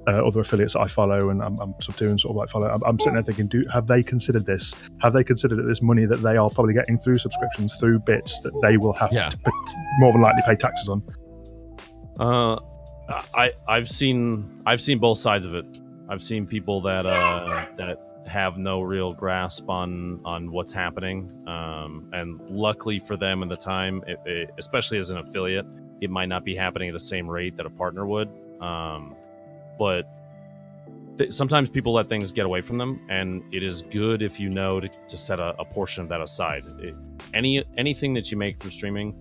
other affiliates that I follow and I'm doing sort of like follow, I'm sitting there thinking, have they considered this? Have they considered that this money that they are probably getting through subscriptions, through bits, that they will have to more than likely pay taxes on? I've seen both sides of it. I've seen people that have no real grasp on what's happening, and luckily for them in the time, especially as an affiliate, it might not be happening at the same rate that a partner would. But sometimes people let things get away from them, and it is good if you know to set a portion of that aside. Anything that you make through streaming,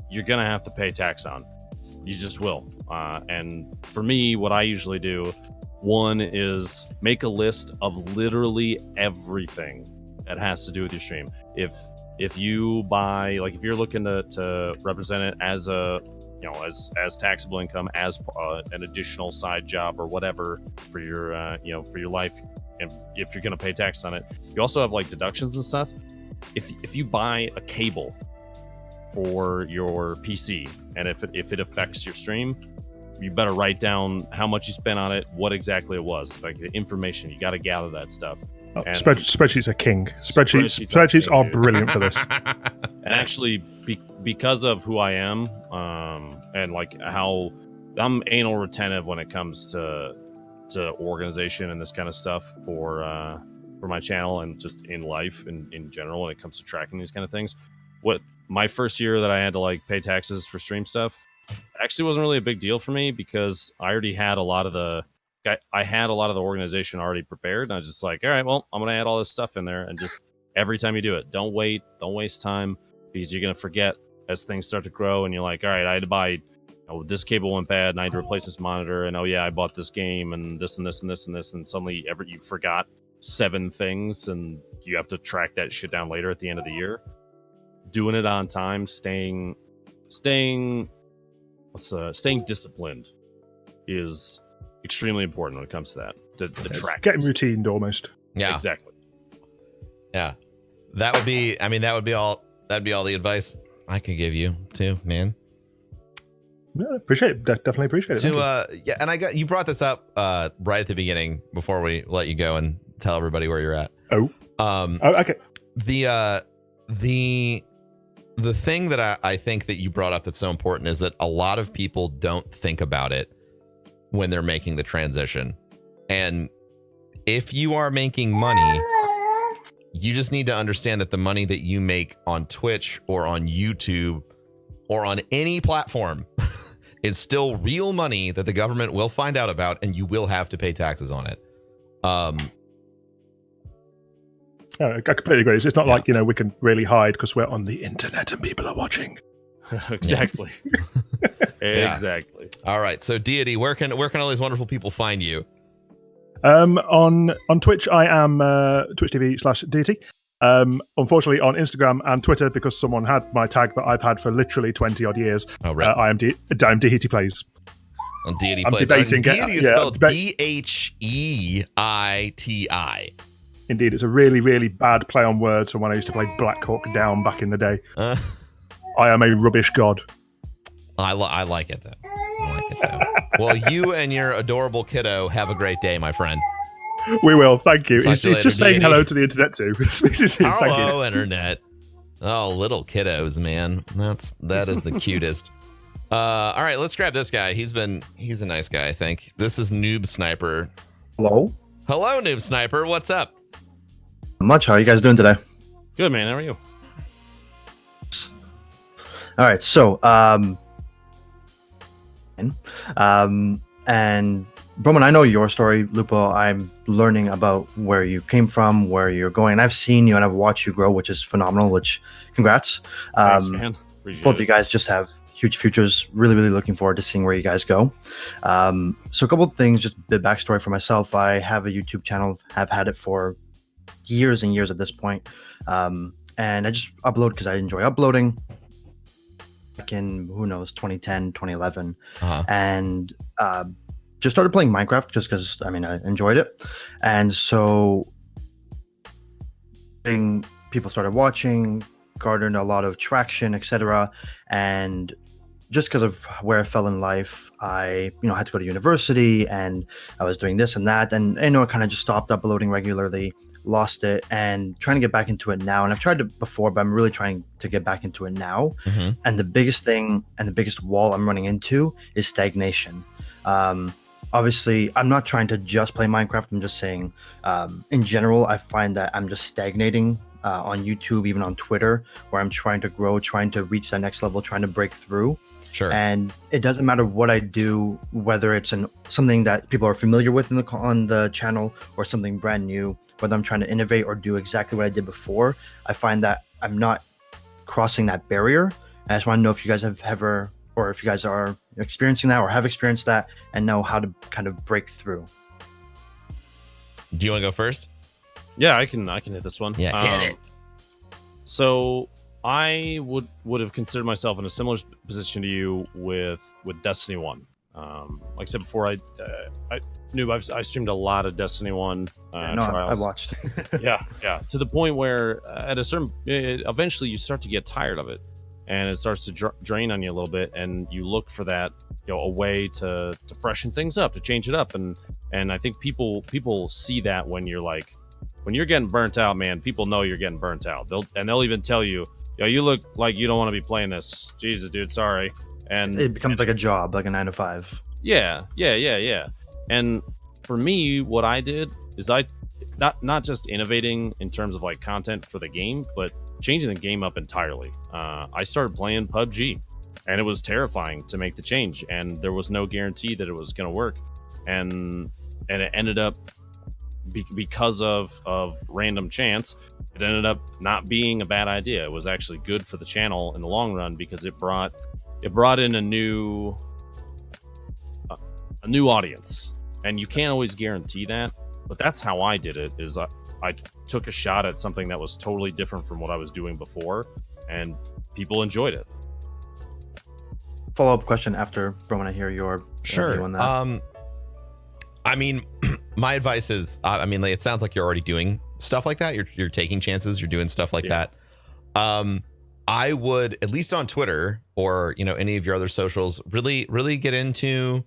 you're gonna have to pay tax on. You just will. And for me, what I usually do, one is make a list of literally everything that has to do with your stream. If you buy, like, if you're looking to represent it as a as taxable income, as an additional side job or whatever for your for your life, and if you're going to pay tax on it, you also have like deductions and stuff. If you buy a cable for your PC, and if it affects your stream, you better write down how much you spent on it, what exactly it was, like the information. You got to gather that stuff. Spreadsheets are king. Spreadsheets are brilliant for this. And actually, because of who I am, and like how I'm anal retentive when it comes to organization and this kind of stuff for my channel and just in life in general when it comes to tracking these kind of things. What my first year that I had to like pay taxes for stream stuff actually wasn't really a big deal for me, because I already had a lot of the organization already prepared, and I was just like, all right, well, I'm gonna add all this stuff in there, and just every time you do it, don't waste time, because you're gonna forget as things start to grow, and you're like, all right, I had to buy oh, this cable went bad and I had to replace this monitor, and oh yeah, I bought this game and this and this and this and this, and suddenly you forgot 7 things and you have to track that shit down later at the end of the year. Doing it on time, staying disciplined is extremely important when it comes to that. The track. Getting routined almost. Yeah. Exactly. Yeah. That'd be all the advice I could give you too, man. Yeah, appreciate it. Definitely appreciate it. Yeah, and you brought this up right at the beginning before we let you go and tell everybody where you're at. Okay. The thing that I think that you brought up that's so important is that a lot of people don't think about it when they're making the transition. And if you are making money, you just need to understand that the money that you make on Twitch or on YouTube or on any platform is still real money that the government will find out about, and you will have to pay taxes on it. I completely agree. It's not like, we can really hide because we're on the internet and people are watching. Exactly. Exactly. All right. So Deity, where can all these wonderful people find you? On Twitch, I am Twitch TV/Deity. Unfortunately, on Instagram and Twitter, because someone had my tag that I've had for literally 20 odd years, I am Deity Plays. Well, Deity I'm Plays. debating Deity is spelled DHEITI. Indeed, it's a really, really bad play on words from when I used to play Black Hawk Down back in the day. I am a rubbish god. I like it, though. Well, you and your adorable kiddo have a great day, my friend. We will. Thank you. He's just saying hello to the internet, too. Hello, internet. Oh, little kiddos, man. That is the cutest. All right, let's grab this guy. He's a nice guy, I think. This is Noob Sniper. Hello, Noob Sniper. What's up? much. How are you guys doing today? Good, man. How are you? All right, so and Broman, I know your story, Lupo. I'm learning about where you came from, where you're going, and I've seen you and I've watched you grow, which is phenomenal. Which, congrats. Thanks, man. Appreciate Both it. of you guys just have huge futures. Really, really looking forward to seeing where you guys go. So a couple of things, just a bit of backstory for myself. I have a YouTube channel, have had it for years and years at this point. And I just upload because I enjoy uploading. Back in, 2010, 2011. And just started playing Minecraft because I enjoyed it. And so people started watching, garnered a lot of traction, etc. And just because of where I fell in life, I had to go to university and I was doing this and that, and I kind of just stopped uploading regularly, lost it, and trying to get back into it now. And I've tried it before, but I'm really trying to get back into it now. And the biggest thing and the biggest wall I'm running into is stagnation. Obviously, I'm not trying to just play Minecraft. I'm just saying, in general, I find that I'm just stagnating on YouTube, even on Twitter, where I'm trying to grow, trying to reach that next level, trying to break through. Sure. And it doesn't matter what I do, whether it's something that people are familiar with on the channel or something brand new, whether I'm trying to innovate or do exactly what I did before, I find that I'm not crossing that barrier. And I just want to know if you guys have ever, or if you guys are experiencing that or have experienced that and know how to kind of break through. Do you want to go first? Yeah, I can hit this one. Yeah, hit it. So I would have considered myself in a similar position to you with Destiny 1. Like I said before, I streamed a lot of Destiny 1 trials. I watched. yeah, to the point where at a certain, eventually you start to get tired of it, and it starts to drain on you a little bit, and you look for that, a way to freshen things up, to change it up, and I think people see that when you're getting burnt out, man. People know you're getting burnt out. They'll even tell you, you look like you don't want to be playing this. Jesus, dude, sorry. And it becomes like a job, like a 9 to 5. Yeah. And for me, what I did is I not just innovating in terms of like content for the game, but changing the game up entirely. I started playing PUBG, and it was terrifying to make the change, and there was no guarantee that it was going to work, and it ended up because of random chance, it ended up not being a bad idea. It was actually good for the channel in the long run because it brought in a new a new audience, and you can't always guarantee that. But that's how I did it. Is I took a shot at something that was totally different from what I was doing before, and people enjoyed it. Follow-up question after Broman, I hear your view on that. I mean, my advice is, I mean, like, it sounds like you're already doing stuff like that. You're taking chances. You're doing stuff like that. I would, at least on Twitter or, you know, any of your other socials, really, really get into,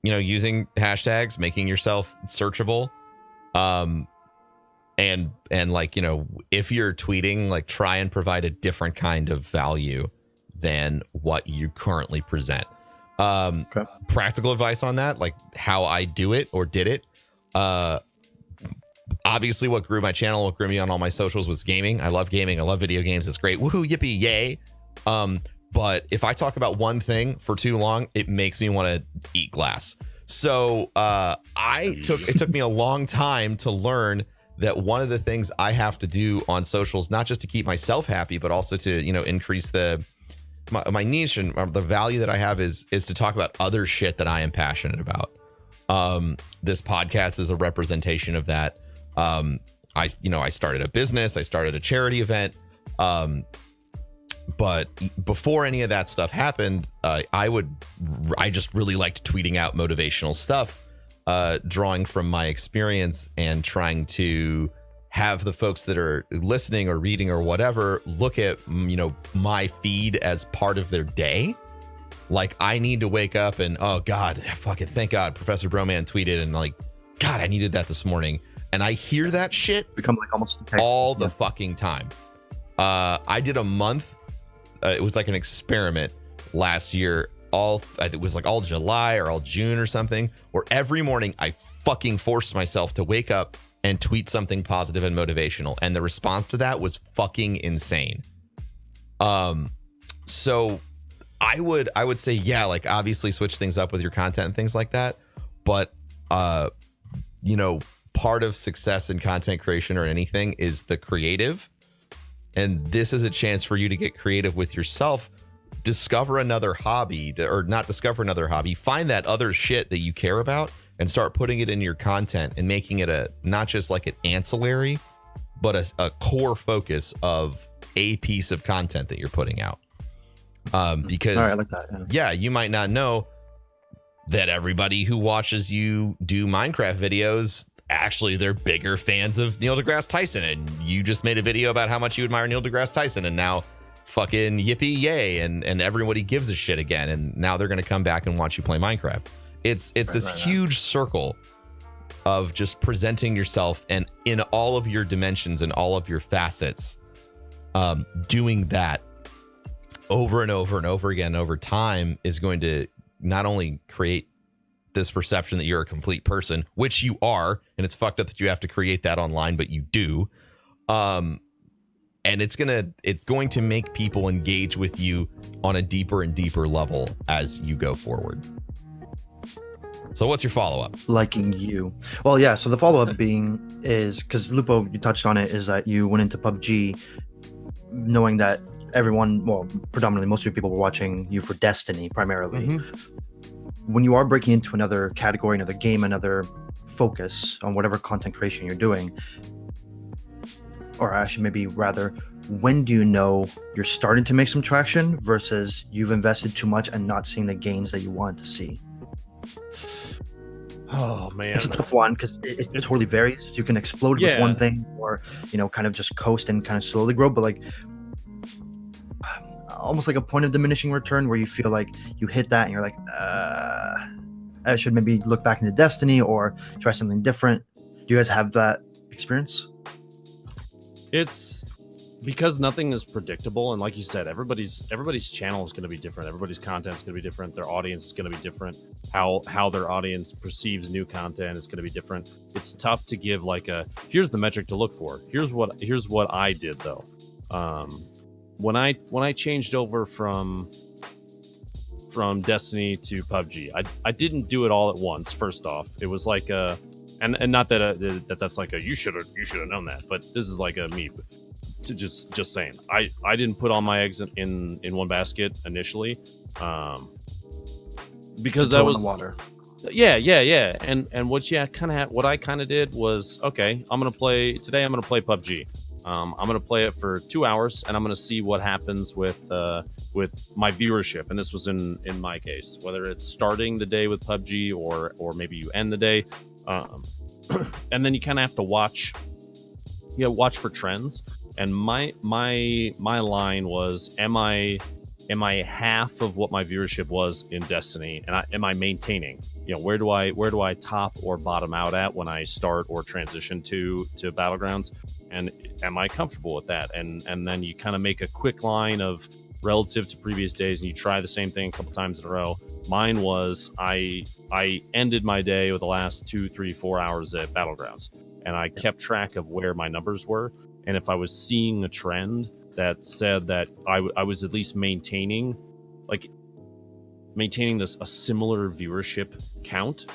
you know, using hashtags, making yourself searchable. And like, you know, if you're tweeting, like, try and provide a different kind of value than what you currently present. Practical advice on that, like how I do it or did it. Obviously what grew my channel, what grew me on all my socials was gaming. I love gaming. I love video games. It's great. Woohoo, yippee, yay. But if I talk about one thing for too long, it makes me want to eat glass. So it took me a long time to learn that one of the things I have to do on socials, not just to keep myself happy, but also to, you know, increase my niche and the value that I have is to talk about other shit that I am passionate about. This podcast is a representation of that. I started a business, I started a charity event. But before any of that stuff happened, I just really liked tweeting out motivational stuff, drawing from my experience and trying to have the folks that are listening or reading or whatever look at, you know, my feed as part of their day. Like, I need to wake up and, oh God, fucking thank God Professor Broman tweeted, and like, God, I needed that this morning. And I hear that shit Become like almost all the fucking time. I did a month. It was like an experiment last year. It was like all July or all June or something, where every morning I fucking forced myself to wake up and tweet something positive and motivational. And the response to that was fucking insane. So I would say, yeah, like, obviously switch things up with your content and things like that. But, you know, part of success in content creation or anything is the creative. And this is a chance for you to get creative with yourself. Discover another hobby, or not discover another hobby. Find that other shit that you care about and start putting it in your content and making it not just like an ancillary, but a core focus of a piece of content that you're putting out. Because all right, I like that. Yeah, you might not know that everybody who watches you do Minecraft videos, actually they're bigger fans of Neil deGrasse Tyson, and you just made a video about how much you admire Neil deGrasse Tyson, and now fucking yippee yay, and everybody gives a shit again, and now they're gonna come back and watch you play Minecraft. It's this huge circle of just presenting yourself, and in all of your dimensions and all of your facets, doing that over and over and over again over time is going to not only create this perception that you're a complete person, which you are, and it's fucked up that you have to create that online, but you do. And it's going to make people engage with you on a deeper and deeper level as you go forward. So what's your follow-up? Liking you. Well, yeah, so the follow-up being is, because Lupo, you touched on it, is that you went into PUBG knowing that everyone, well, predominantly most of your people were watching you for Destiny primarily. Mm-hmm. When you are breaking into another category, another game, another focus on whatever content creation you're doing, or actually maybe rather, when do you know you're starting to make some traction versus you've invested too much and not seeing the gains that you wanted to see? Oh man, it's a tough one because it totally varies. You can explode with one thing, or kind of just coast and kind of slowly grow, but like almost like a point of diminishing return where you feel like you hit that and you're like, I should maybe look back into Destiny or try something different. Do you guys have that experience? It's because nothing is predictable, and like you said, everybody's channel is going to be different. Everybody's content is going to be different. Their audience is going to be different. How their audience perceives new content is going to be different. It's tough to give like here's the metric to look for. Here's what I did though. When I changed over from Destiny to PUBG, I didn't do it all at once. First off, it was like and not that that's like you should have known that, but this is like me. To just saying, I didn't put all my eggs in one basket initially, because that was water. Yeah. And what I kind of did was, okay, I'm gonna play PUBG. I'm gonna play it for 2 hours, and I'm gonna see what happens with my viewership. And this was in my case, whether it's starting the day with PUBG or maybe you end the day, and then you kind of have to watch for trends. And my line was, am I half of what my viewership was in Destiny, and am I maintaining? Where do I top or bottom out at when I start or transition to Battlegrounds, and am I comfortable with that? And then you kind of make a quick line of relative to previous days, and you try the same thing a couple times in a row. Mine was, I ended my day with the last 2, 3, 4 hours at Battlegrounds, and I kept track of where my numbers were, and if I was seeing a trend that said that I was at least maintaining this a similar viewership count.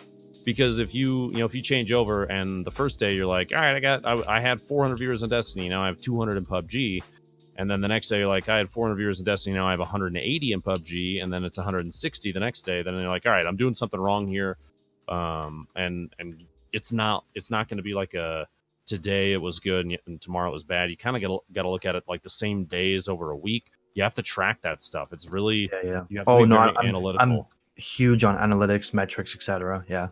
Because if you change over and the first day you're like, all right, I had 400 viewers in Destiny, now I have 200 in PUBG, and then the next day you're like, I had 400 viewers in Destiny, now I have 180 in PUBG, and then it's 160 the next day, then you're like, all right, I'm doing something wrong here, and it's not going to be like a today it was good and tomorrow it was bad. You kind of got to look at it like the same days over a week. You have to track that stuff. It's really you have to be very analytical. I'm huge on analytics, metrics, etc. Yeah.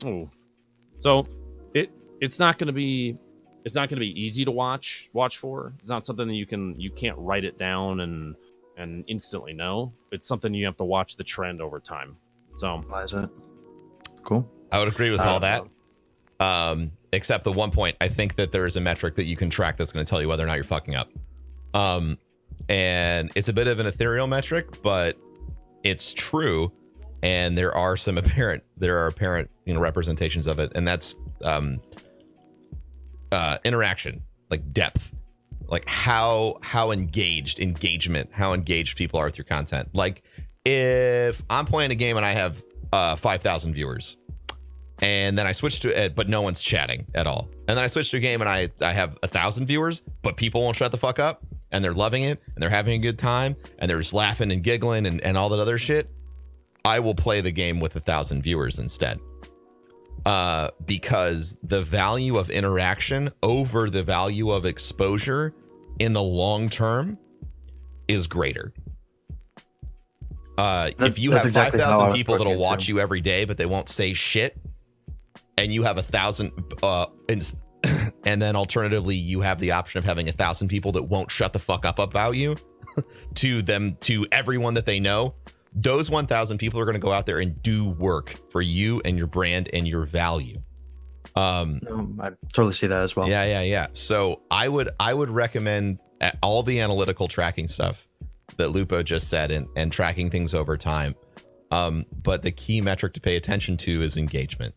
Oh, so it's not going to be easy to watch for. It's not something that you can't write it down and instantly know. It's something you have to watch the trend over time. So why is it? Cool. I would agree with all that. Except the one point, I think that there is a metric that you can track that's going to tell you whether or not you're fucking up. And it's a bit of an ethereal metric, but it's true. And there are apparent, representations of it. And that's, interaction, like depth, like how engaged people are with your content. Like if I'm playing a game and I have 5,000 viewers, and then I switch to it, but no one's chatting at all. And then I switch to a game and I have 1,000 viewers, but people won't shut the fuck up, and they're loving it, and they're having a good time, and they're just laughing and giggling and all that other shit. I will play the game with 1,000 viewers instead. Because the value of interaction over the value of exposure in the long term is greater. If you have exactly 5,000 people that'll watch you every day, but they won't say shit, and you have 1,000, and then alternatively, you have the option of having 1,000 people that won't shut the fuck up about you to everyone that they know. Those 1,000 people are going to go out there and do work for you and your brand and your value. I totally see that as well. Yeah. So I would recommend all the analytical tracking stuff that Lupo just said and tracking things over time. But the key metric to pay attention to is engagement.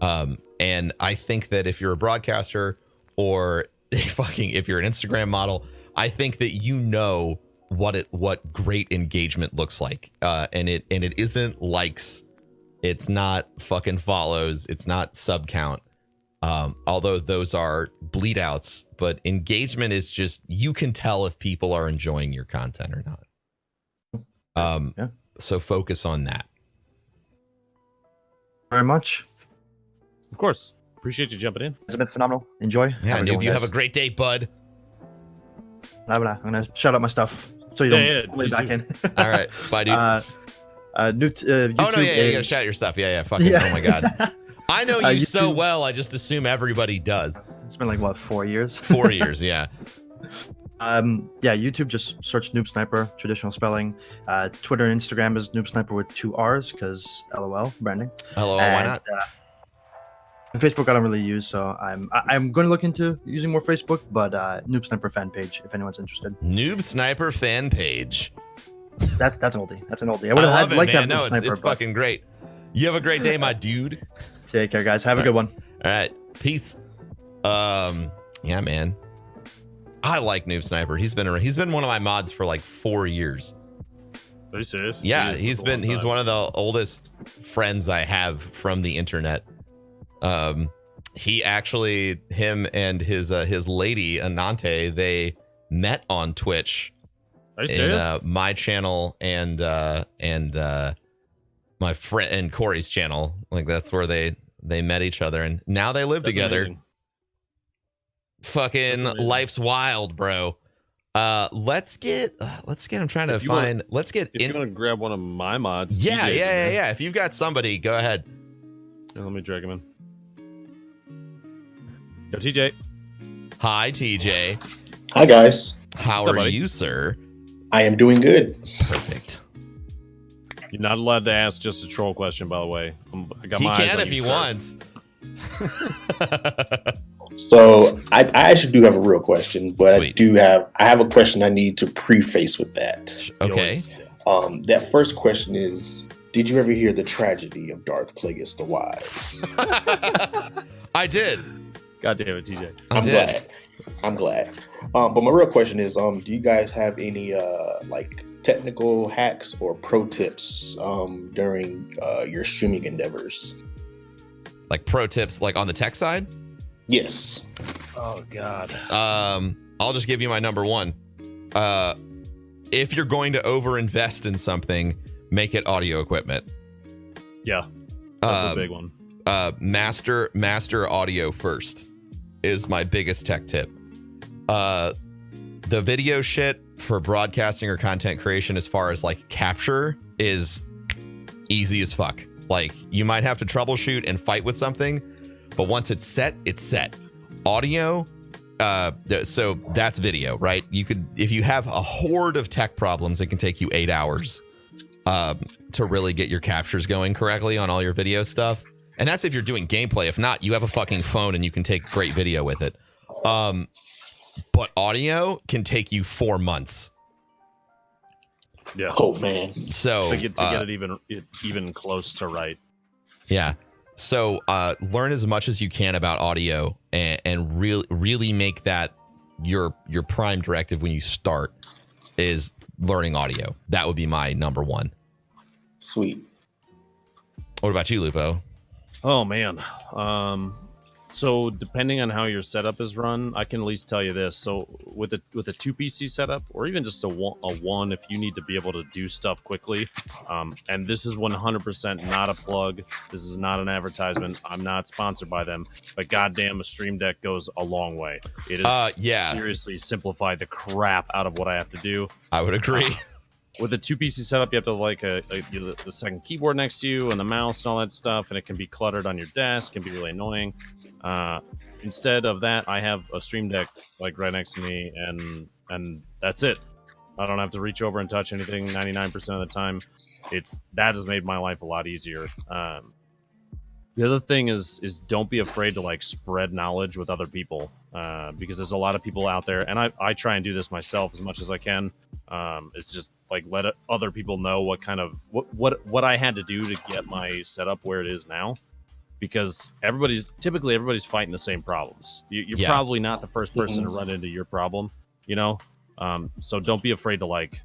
And I think that if you're a broadcaster or if you're an Instagram model, I think that you know what great engagement looks like. And it isn't likes, it's not fucking follows, it's not sub count. Although those are bleed outs, but engagement is just, you can tell if people are enjoying your content or not. So focus on that. Very much. Of course. Appreciate you jumping in. It's been phenomenal. Enjoy. Yeah, Noob, you have a great day, bud. I'm gonna shut up my stuff so you don't leave back in. All right. Bye, dude. YouTube, oh, no, yeah, you gotta shout your stuff. Yeah, fucking, oh my God. I know you YouTube, so well, I just assume everybody does. It's been like, what, 4 years? 4 years, yeah. YouTube, just search Noob Sniper, traditional spelling. Twitter and Instagram is Noob Sniper with 2 R's, because LOL, branding. LOL, why not? And Facebook I don't really use, so I'm going to look into using more Facebook, but Noob Sniper fan page, if anyone's interested. Noob Sniper fan page. That's an oldie. I love it, man. No, it's fucking great. You have a great day, my dude. Take care, guys. Have a good one. All right. Peace. Yeah, man. I like Noob Sniper. He's been one of my mods for like 4 years. Are you serious? Yeah, he's one of the oldest friends I have from the internet. He actually, him and his lady Anante, they met on Twitch. Are you serious? In my channel and my friend and Corey's channel. Like that's where they met each other, and now they live together. Amazing. Fucking life's wild, bro. Let's get. I'm trying to find. Let's get. If you want to grab one of my mods, Yeah. TJ's in there. If you've got somebody, go ahead. Yeah, let me drag him in. Yo, TJ. Hi, TJ. Hi, guys. How What's up, are buddy? you, sir? I am doing good. Perfect. You're not allowed to ask just a troll question, by the way. I got He my eyes can on if you, he sir. wants. So I actually do have a real question, but Sweet. I have a question I need to preface with that. Okay. That first question is, did you ever hear the tragedy of Darth Plagueis the Wise? I did. God damn it, TJ. I'm glad. But my real question is, do you guys have any like technical hacks or pro tips during your streaming endeavors? Like pro tips, like on the tech side. Yes. Oh God. I'll just give you my number one. If you're going to overinvest in something, make it audio equipment. Yeah, that's a big one. Master audio first is my biggest tech tip. The video shit for broadcasting or content creation, as far as like capture, is easy as fuck. Like you might have to troubleshoot and fight with something, but once it's set, it's set. Audio, so that's video, right? You could, if you have a horde of tech problems, it can take you 8 hours to really get your captures going correctly on all your video stuff. And that's if you're doing gameplay. If not, you have a fucking phone and you can take great video with it. But audio can take you 4 months. Yeah. Oh man. So To get it even close to right. yeah. So learn as much as you can about audio and really make that your prime directive when you start is learning audio. That would be my number one. Sweet. What about you, Lupo? Oh man. So depending on how your setup is run, I can at least tell you this. So with a 2 PC setup, or even just a one, if you need to be able to do stuff quickly, and this is 100% not a plug. This is not an advertisement. I'm not sponsored by them, but goddamn, a Stream Deck goes a long way. It is seriously simplified the crap out of what I have to do. I would agree. With a 2 PC setup, you have to like the second keyboard next to you and the mouse and all that stuff, and it can be cluttered on your desk. It can be really annoying. Instead of that, I have a Stream Deck like right next to me, and that's it. I don't have to reach over and touch anything 99% of the time. That has made my life a lot easier. The other thing is don't be afraid to like spread knowledge with other people, because there's a lot of people out there, and I try and do this myself as much as I can. It's just like let other people know what I had to do to get my setup where it is now, because everybody's fighting the same problems. You're probably not the first person to run into your problem, you know. So don't be afraid to like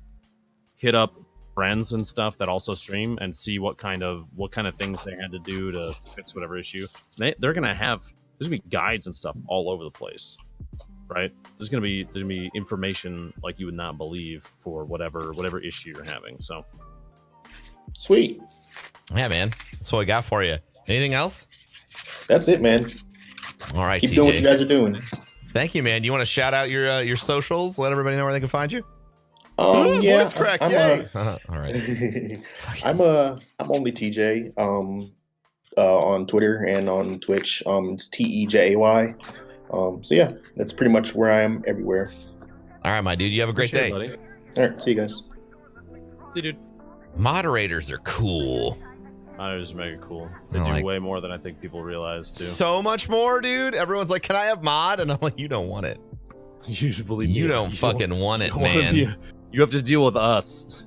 hit up friends and stuff that also stream and see what kind of things they had to do to fix whatever issue. There's gonna be guides and stuff all over the place, right? There's gonna be information like you would not believe for whatever issue you're having. So Sweet. Yeah, man. That's what I got for you. Anything else? That's it, man. All right, Keep TJ. doing what you guys are doing. Thank you, man. Do you want to shout out your socials? Let everybody know where they can find you. Yeah, Voice crack, I'm yay. All right. I'm only TJ on Twitter and on Twitch. It's TEJAY. So yeah, that's pretty much where I am everywhere. All right, my dude. You have a great Appreciate day. it, All right, see you guys. buddy. Dude, Moderators are cool. just make it cool. They I do like- way more than I think people realize too. So much more, dude. Everyone's like, "Can I have mod?" And I'm like, "You don't want it. Usually, You don't fucking want it, man." You have to deal with us.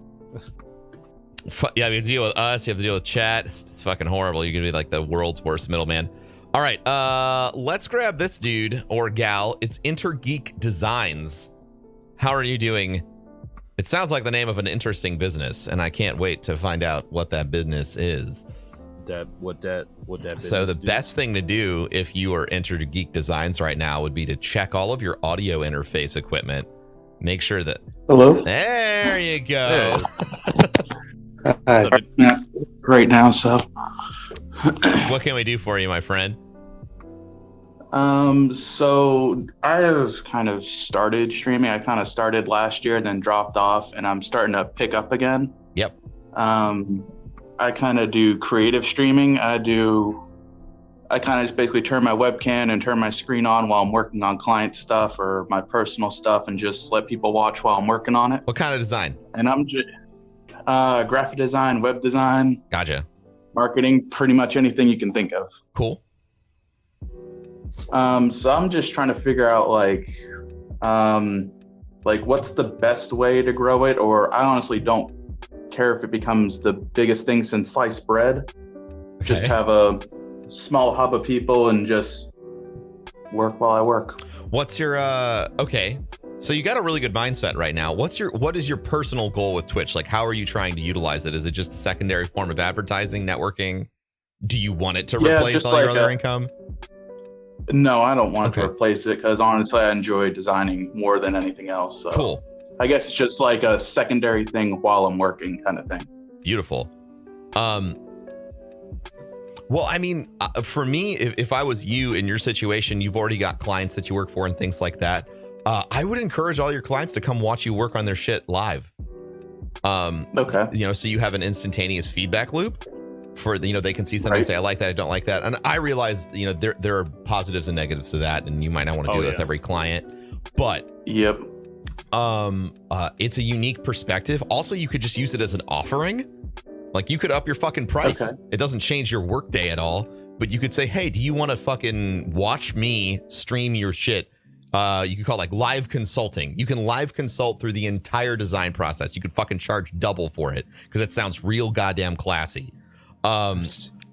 Yeah, you have to deal with us. You have to deal with chat. It's fucking horrible. You're gonna be like the world's worst middleman. All right, let's grab this dude or gal. It's Intergeek Designs. How are you doing? It sounds like the name of an interesting business, and I can't wait to find out what that business is. What that So the business do. best thing to do if you are Intergeek Designs right now would be to check all of your audio interface equipment. Make sure that Hello. there you go. There it is. Hi. What's up, dude? Yeah. right now. So, What can we do for you, my friend? so I have kind of started streaming. I kind of started last year and then dropped off, and I'm starting to pick up again. Yep. I kind of do creative streaming. I kind of just basically turn my webcam and turn my screen on while I'm working on client stuff or my personal stuff, and just let people watch while I'm working on it. What kind of design? And I'm just graphic design, web design, Gotcha. marketing, pretty much anything you can think of. Cool. So I'm just trying to figure out like what's the best way to grow it, or I honestly don't care if it becomes the biggest thing since sliced bread. Okay. Just have a small hub of people and just work while I work. What's your okay? So you got a really good mindset right now. What is your personal goal with Twitch? Like, how are you trying to utilize it? Is it just a secondary form of advertising, networking? Do you want it to replace all your other income? No, I don't want it to replace it because honestly, I enjoy designing more than anything else. So cool. I guess it's just like a secondary thing while I'm working, kind of thing. Beautiful. Well, I mean, for me, if I was you in your situation, you've already got clients that you work for and things like that. I would encourage all your clients to come watch you work on their shit live. Okay. You know, so you have an instantaneous feedback loop for, you know, they can see something, say, I like that, I don't like that. And I realize, you know, there are positives and negatives to that, and you might not want to do it with every client, but yep. It's a unique perspective. Also, you could just use it as an offering. Like, you could up your fucking price. Okay. It doesn't change your work day at all, but you could say, hey, do you want to fucking watch me stream your shit? You could call it like live consulting. You can live consult through the entire design process. You could fucking charge double for it because it sounds real goddamn classy. And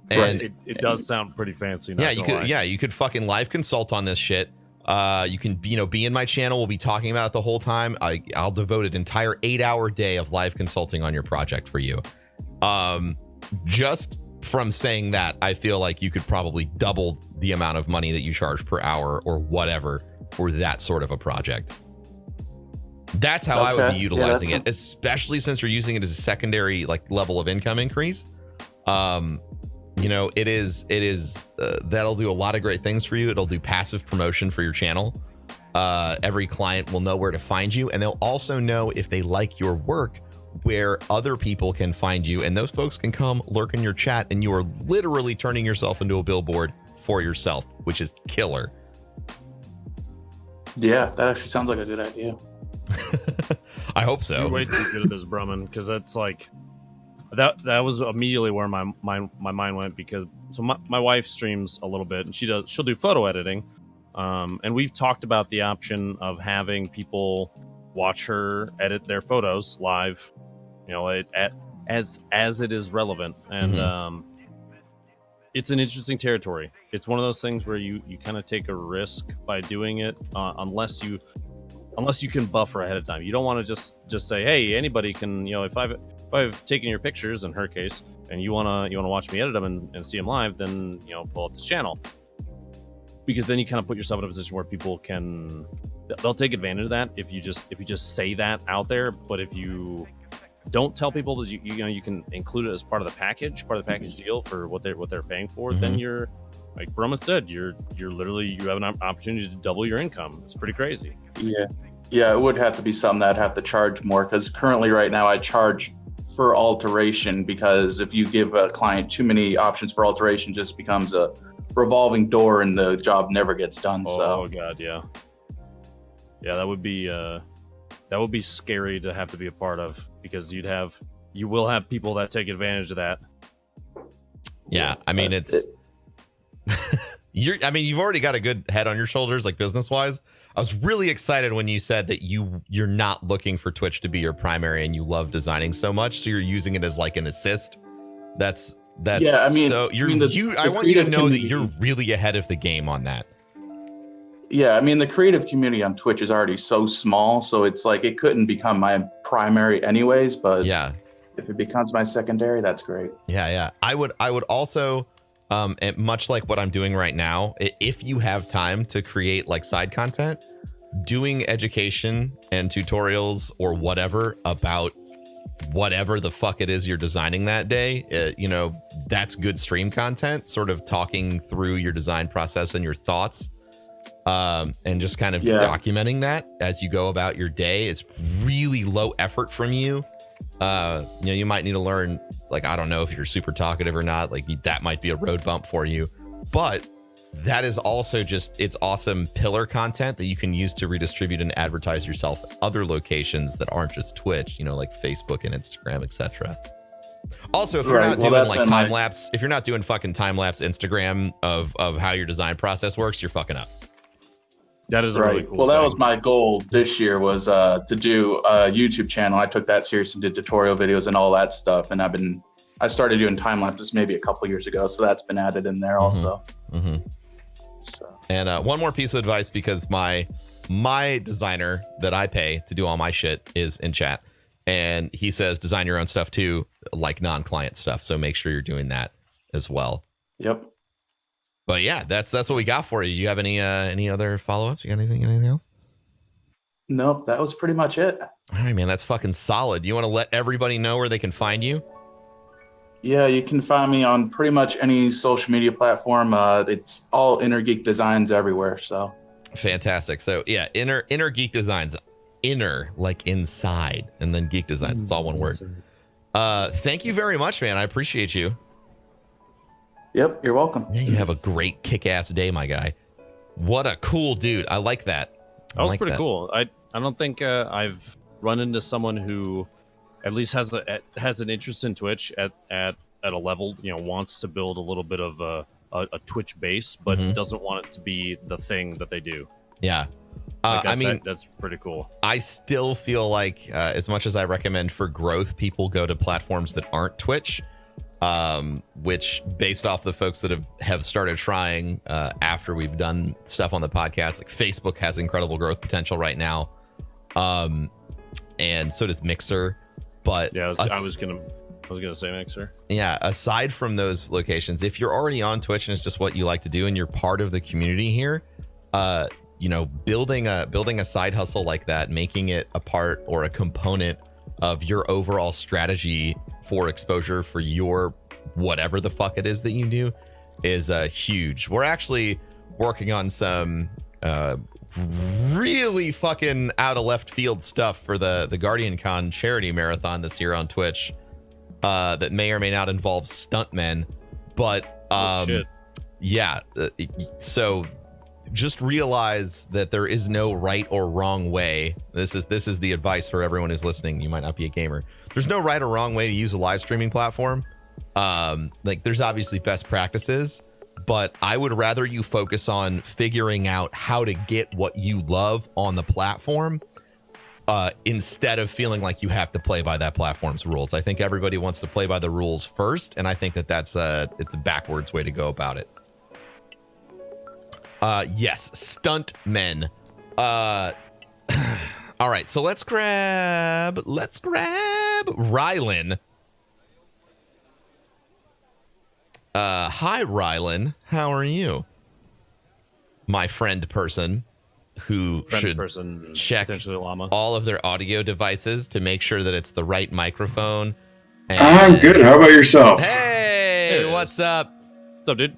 it does sound pretty fancy. You could fucking live consult on this shit. You can, you know, be in my channel. We'll be talking about it the whole time. I'll devote an entire 8-hour day of live consulting on your project for you. Just from saying that, I feel like you could probably double the amount of money that you charge per hour or whatever for that sort of a project. That's how I would be utilizing it, especially since you're using it as a secondary like level of income increase. You know, it is that'll do a lot of great things for you. It'll do passive promotion for your channel. Every client will know where to find you, and they'll also know if they like your work where other people can find you, and those folks can come lurk in your chat, and you are literally turning yourself into a billboard for yourself, which is killer. Yeah, that actually sounds like a good idea. I hope so. You're way too good at this, Broman, because that's like that was immediately where my mind went, because so my wife streams a little bit, and she'll do photo editing, and we've talked about the option of having people watch her edit their photos live, you know, as it is relevant, and it's an interesting territory. It's one of those things where you kind of take a risk by doing it, unless you can buffer ahead of time. You don't want to just say, hey, anybody can, you know, if I've taken your pictures, in her case, and you wanna watch me edit them and see them live, then, you know, pull up this channel, because then you kind of put yourself in a position where people they'll take advantage of that if you just say that out there. But if you don't tell people that you know you can include it as part of the package deal for what they're paying for, then you're, like Broman said, you have an opportunity to double your income. It's pretty crazy. Yeah, it would have to be something that I'd have to charge more, because currently right now I charge for alteration, because if you give a client too many options for alteration, it just becomes a revolving door and the job never gets done. Oh god, yeah, that would be scary to have to be a part of, because you will have people that take advantage of that. Yeah, I mean, you've already got a good head on your shoulders, like business wise. I was really excited when you said that you're not looking for Twitch to be your primary, and you love designing so much, so you're using it as like an assist. That's yeah. I mean, so I want you to know that you're really ahead of the game on that. Yeah, I mean, the creative community on Twitch is already so small, so it's like it couldn't become my primary anyways. But yeah, if it becomes my secondary, that's great. Yeah. I would also, and much like what I'm doing right now, if you have time to create like side content, doing education and tutorials or whatever about whatever the fuck it is you're designing that day, that's good stream content, sort of talking through your design process and your thoughts, and just kind of documenting that as you go about your day. Is really low effort from you. You might need to learn, like, I don't know if you're super talkative or not, like that might be a road bump for you, but that is also just, it's awesome pillar content that you can use to redistribute and advertise yourself at other locations that aren't just Twitch, like Facebook and Instagram, etc. Also, if you're not doing like time lapse, if you're not doing fucking time lapse Instagram of how your design process works, you're fucking up. That is really cool. Well, that was my goal this year, was to do a YouTube channel. I took that serious and did tutorial videos and all that stuff. And I started doing time lapses maybe a couple years ago, so that's been added in there also. So. And one more piece of advice, because my designer that I pay to do all my shit is in chat, and he says design your own stuff too, like non-client stuff. So make sure you're doing that as well. Yep. But yeah, that's what we got for you. You have any other follow-ups? You got anything else? Nope, that was pretty much it. All right, man, that's fucking solid. You want to let everybody know where they can find you? Yeah, you can find me on pretty much any social media platform. It's all Inner Geek Designs everywhere. So fantastic. So yeah, Inner Geek Designs, inner like inside, and then Geek Designs. It's all one word. Thank you very much, man. I appreciate you. Yep, you're welcome. Yeah, you have a great kick-ass day, my guy. What a cool dude. I like that. That was pretty cool. I don't think I've run into someone who at least has an interest in Twitch at a level, wants to build a little bit of a Twitch base, but doesn't want it to be the thing that they do. Yeah. That's pretty cool. I still feel like as much as I recommend for growth, people go to platforms that aren't Twitch, which based off the folks that have started trying after we've done stuff on the podcast, like Facebook has incredible growth potential right now. And so does Mixer. But yeah, I was gonna say Mixer. Yeah, aside from those locations, if you're already on Twitch and it's just what you like to do and you're part of the community here, building a side hustle like that, making it a part or a component of your overall strategy for exposure for your whatever the fuck it is that you do is huge. We're actually working on some really fucking out of left field stuff for the Guardian Con charity marathon this year on Twitch that may or may not involve stuntmen, but so just realize that there is no right or wrong way. This is the advice for everyone who's listening. You might not be a gamer. There's no right or wrong way to use a live streaming platform. There's obviously best practices, but I would rather you focus on figuring out how to get what you love on the platform instead of feeling like you have to play by that platform's rules. I think everybody wants to play by the rules first, and I think that's it's a backwards way to go about it. Yes, stuntmen. All right, so let's grab Rylan. Hi, Rylan. How are you? My friend person who should check all of their audio devices to make sure that it's the right microphone. And I'm good. How about yourself? Hey, what's up? What's up, dude?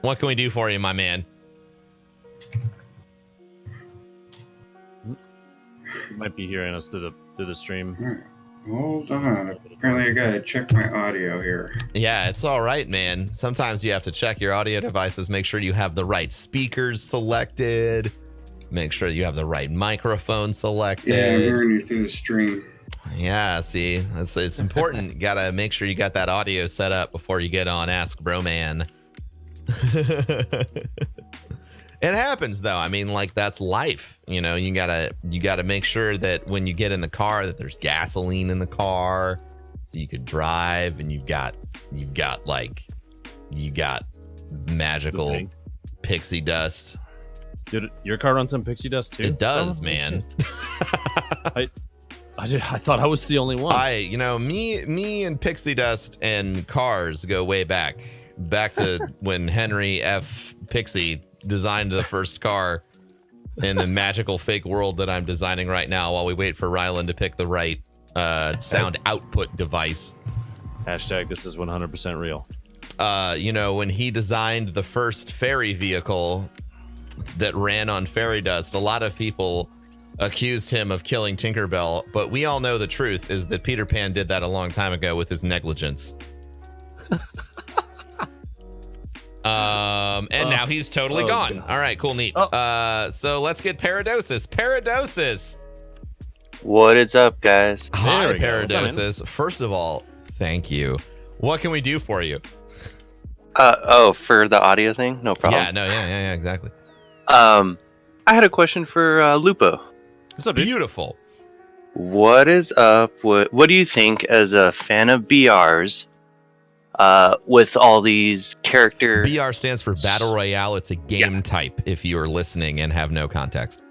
What can we do for you, my man? You might be hearing us through the stream. All right. Hold on. Apparently, I gotta check my audio here. Yeah, it's all right, man. Sometimes you have to check your audio devices, make sure you have the right speakers selected, make sure you have the right microphone selected. Yeah, I'm hearing you through the stream. Yeah, see, it's important. You gotta make sure you got that audio set up before you get on Ask Broman. It happens though. I mean, like, that's life. You gotta make sure that when you get in the car that there's gasoline in the car so you could drive, and you've got magical pixie dust. Dude, your car runs some pixie dust too? It does, man. I thought I was the only one. Me and pixie dust and cars go way back to when Henry F. Pixie designed the first car in the magical fake world that I'm designing right now while we wait for Rylan to pick the right sound output device. Hashtag this is 100% real. When he designed the first ferry vehicle that ran on fairy dust, a lot of people accused him of killing Tinkerbell, but we all know the truth is that Peter Pan did that a long time ago with his negligence. And now he's totally gone. God. All right, cool, neat. So let's get Paradosis. Paradosis. What is up, guys? Hi, There we go. Paradosis. First of all, thank you. What can we do for you? For the audio thing, no problem. Yeah, exactly. I had a question for Lupo. What's up, dude? Beautiful. What is up? What do you think as a fan of BRs? With all these character BR stands for Battle Royale. It's a game type if you're listening and have no context.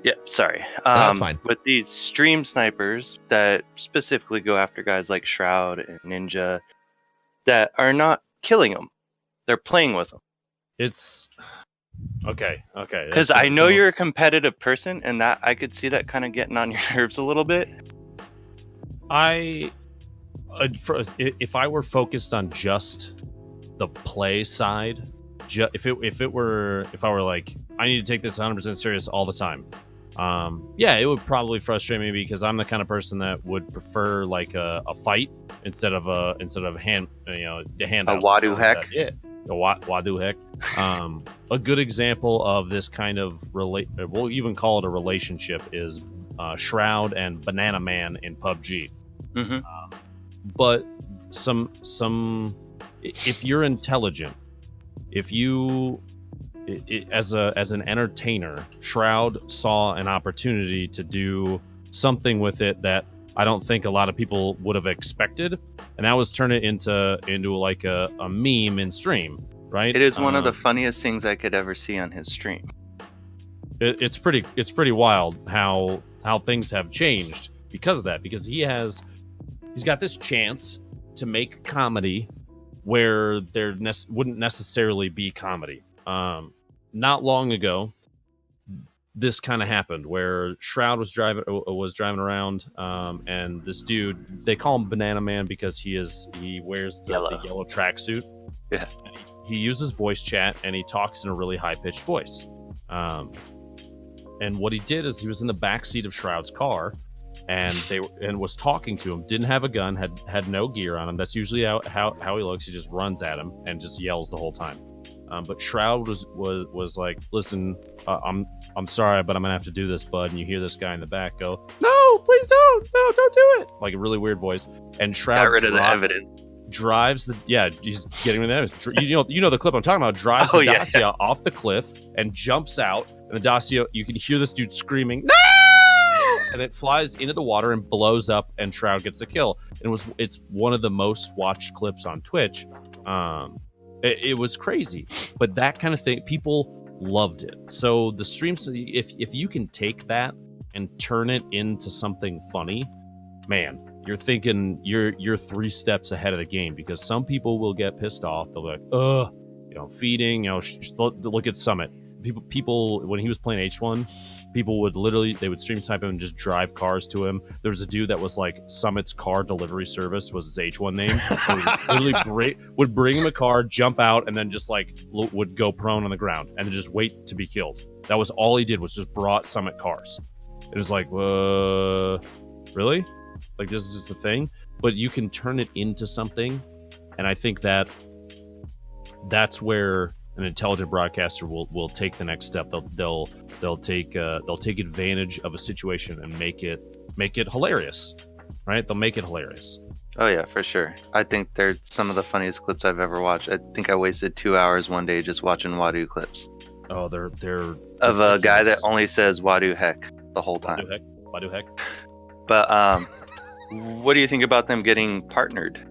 Yeah, sorry. That's fine. With these stream snipers that specifically go after guys like Shroud and Ninja that are not killing them. They're playing with them. It's okay. Because I know you're a competitive person, and that I could see that kind of getting on your nerves a little bit. If I were focused on just the play side, if I were like, I need to take this 100% serious all the time, it would probably frustrate me because I'm the kind of person that would prefer like a fight instead of the handouts. A Wadu heck. Yeah, a Wadu heck. A good example of this kind of we'll even call it a relationship is Shroud and Banana Man in PUBG. Mm-hmm. But if you're intelligent, if you as an entertainer, Shroud saw an opportunity to do something with it that I don't think a lot of people would have expected, and that was turn it into like a meme in stream, right? It is one of the funniest things I could ever see on his stream. It's pretty wild how things have changed because of that, because he's got this chance to make comedy where there wouldn't necessarily be comedy. Not long ago, this kind of happened where Shroud was driving around, and this dude, they call him Banana Man because he wears the yellow tracksuit. Yeah. He uses voice chat and he talks in a really high pitched voice. And what he did is he was in the backseat of Shroud's car, and was talking to him. Didn't have a gun, had no gear on him. That's usually how he looks. He just runs at him and just yells the whole time. But Shroud was like, "Listen, I'm sorry, but I'm gonna have to do this, bud." And you hear this guy in the back go, "No, please don't! No, don't do it!" Like a really weird voice. And Shroud got rid of the evidence. He's getting rid of the evidence. You know the clip I'm talking about. Drives the Dacia off the cliff and jumps out. And the Dacia, you can hear this dude screaming, "No!" And it flies into the water and blows up, and Shroud gets a kill. It's one of the most watched clips on Twitch. It was crazy, but that kind of thing, people loved it. So the streams, if you can take that and turn it into something funny, man, you're thinking you're 3 steps ahead of the game, because some people will get pissed off. They'll be like, feeding, look at Summit. People when he was playing H1, people would stream snipe him and just drive cars to him. There was a dude that was like, Summit's car delivery service was his H1 name. Literally would bring him a car, jump out, and then just like would go prone on the ground and then just wait to be killed. That was all he did, was just brought Summit cars. It was like, really? Like, this is just a thing? But you can turn it into something, and I think that's where an intelligent broadcaster will take the next step. They'll take advantage of a situation and make it hilarious, right? They'll make it hilarious. Oh yeah, for sure. I think they're some of the funniest clips I've ever watched. I think I wasted 2 hours one day just watching Wadu clips. Oh, they're of a guy that only says Wadu heck the whole time. Wadu heck. But what do you think about them getting partnered?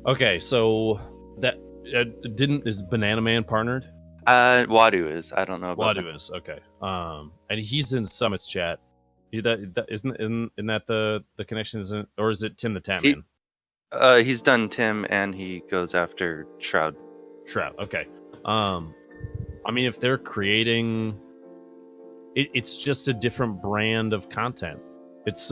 Okay, so that is Banana Man partnered? Wadu is. I don't know about Wadu is, okay. And he's in Summit's chat. That isn't that the connection, isn't, or is it Tim the Tap Man? He's done Tim, and he goes after Shroud. Okay. I mean, if they're creating, it's just a different brand of content.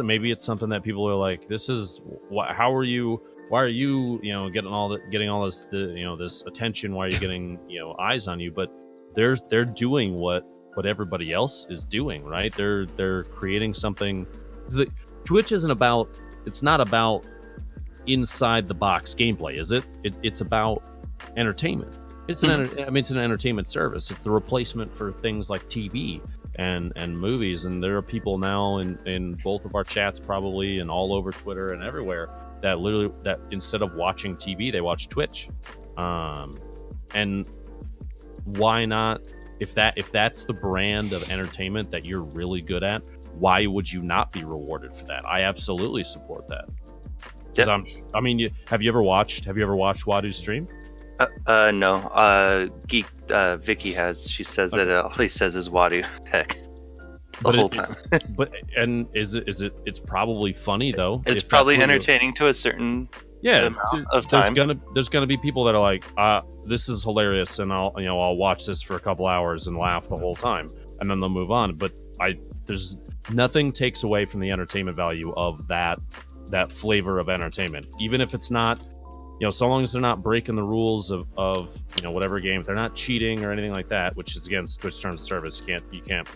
maybe it's something that people are like, this is why are you getting all this this attention, why are you getting eyes on you? But they're doing what everybody else is doing, right? They're creating something. Twitch it's not about inside the box gameplay, is it? It's about entertainment. It's an entertainment service. It's the replacement for things like TV and movies. And there are people now in both of our chats probably and all over Twitter and everywhere that instead of watching TV, they watch Twitch. And why not? If that's the brand of entertainment that you're really good at, why would you not be rewarded for that? I absolutely support that. Because have you ever watched Wadu's stream? No. Vicky has. She says that all he says is Wadu tech the whole time. It's probably funny though. It's probably entertaining to a certain amount of time. There's gonna be people that are like, this is hilarious, and I'll watch this for a couple hours and laugh the whole time, and then they'll move on. But there's nothing takes away from the entertainment value of that flavor of entertainment, even if it's not, so long as they're not breaking the rules of whatever game, if they're not cheating or anything like that, which is against Twitch terms of service. You can't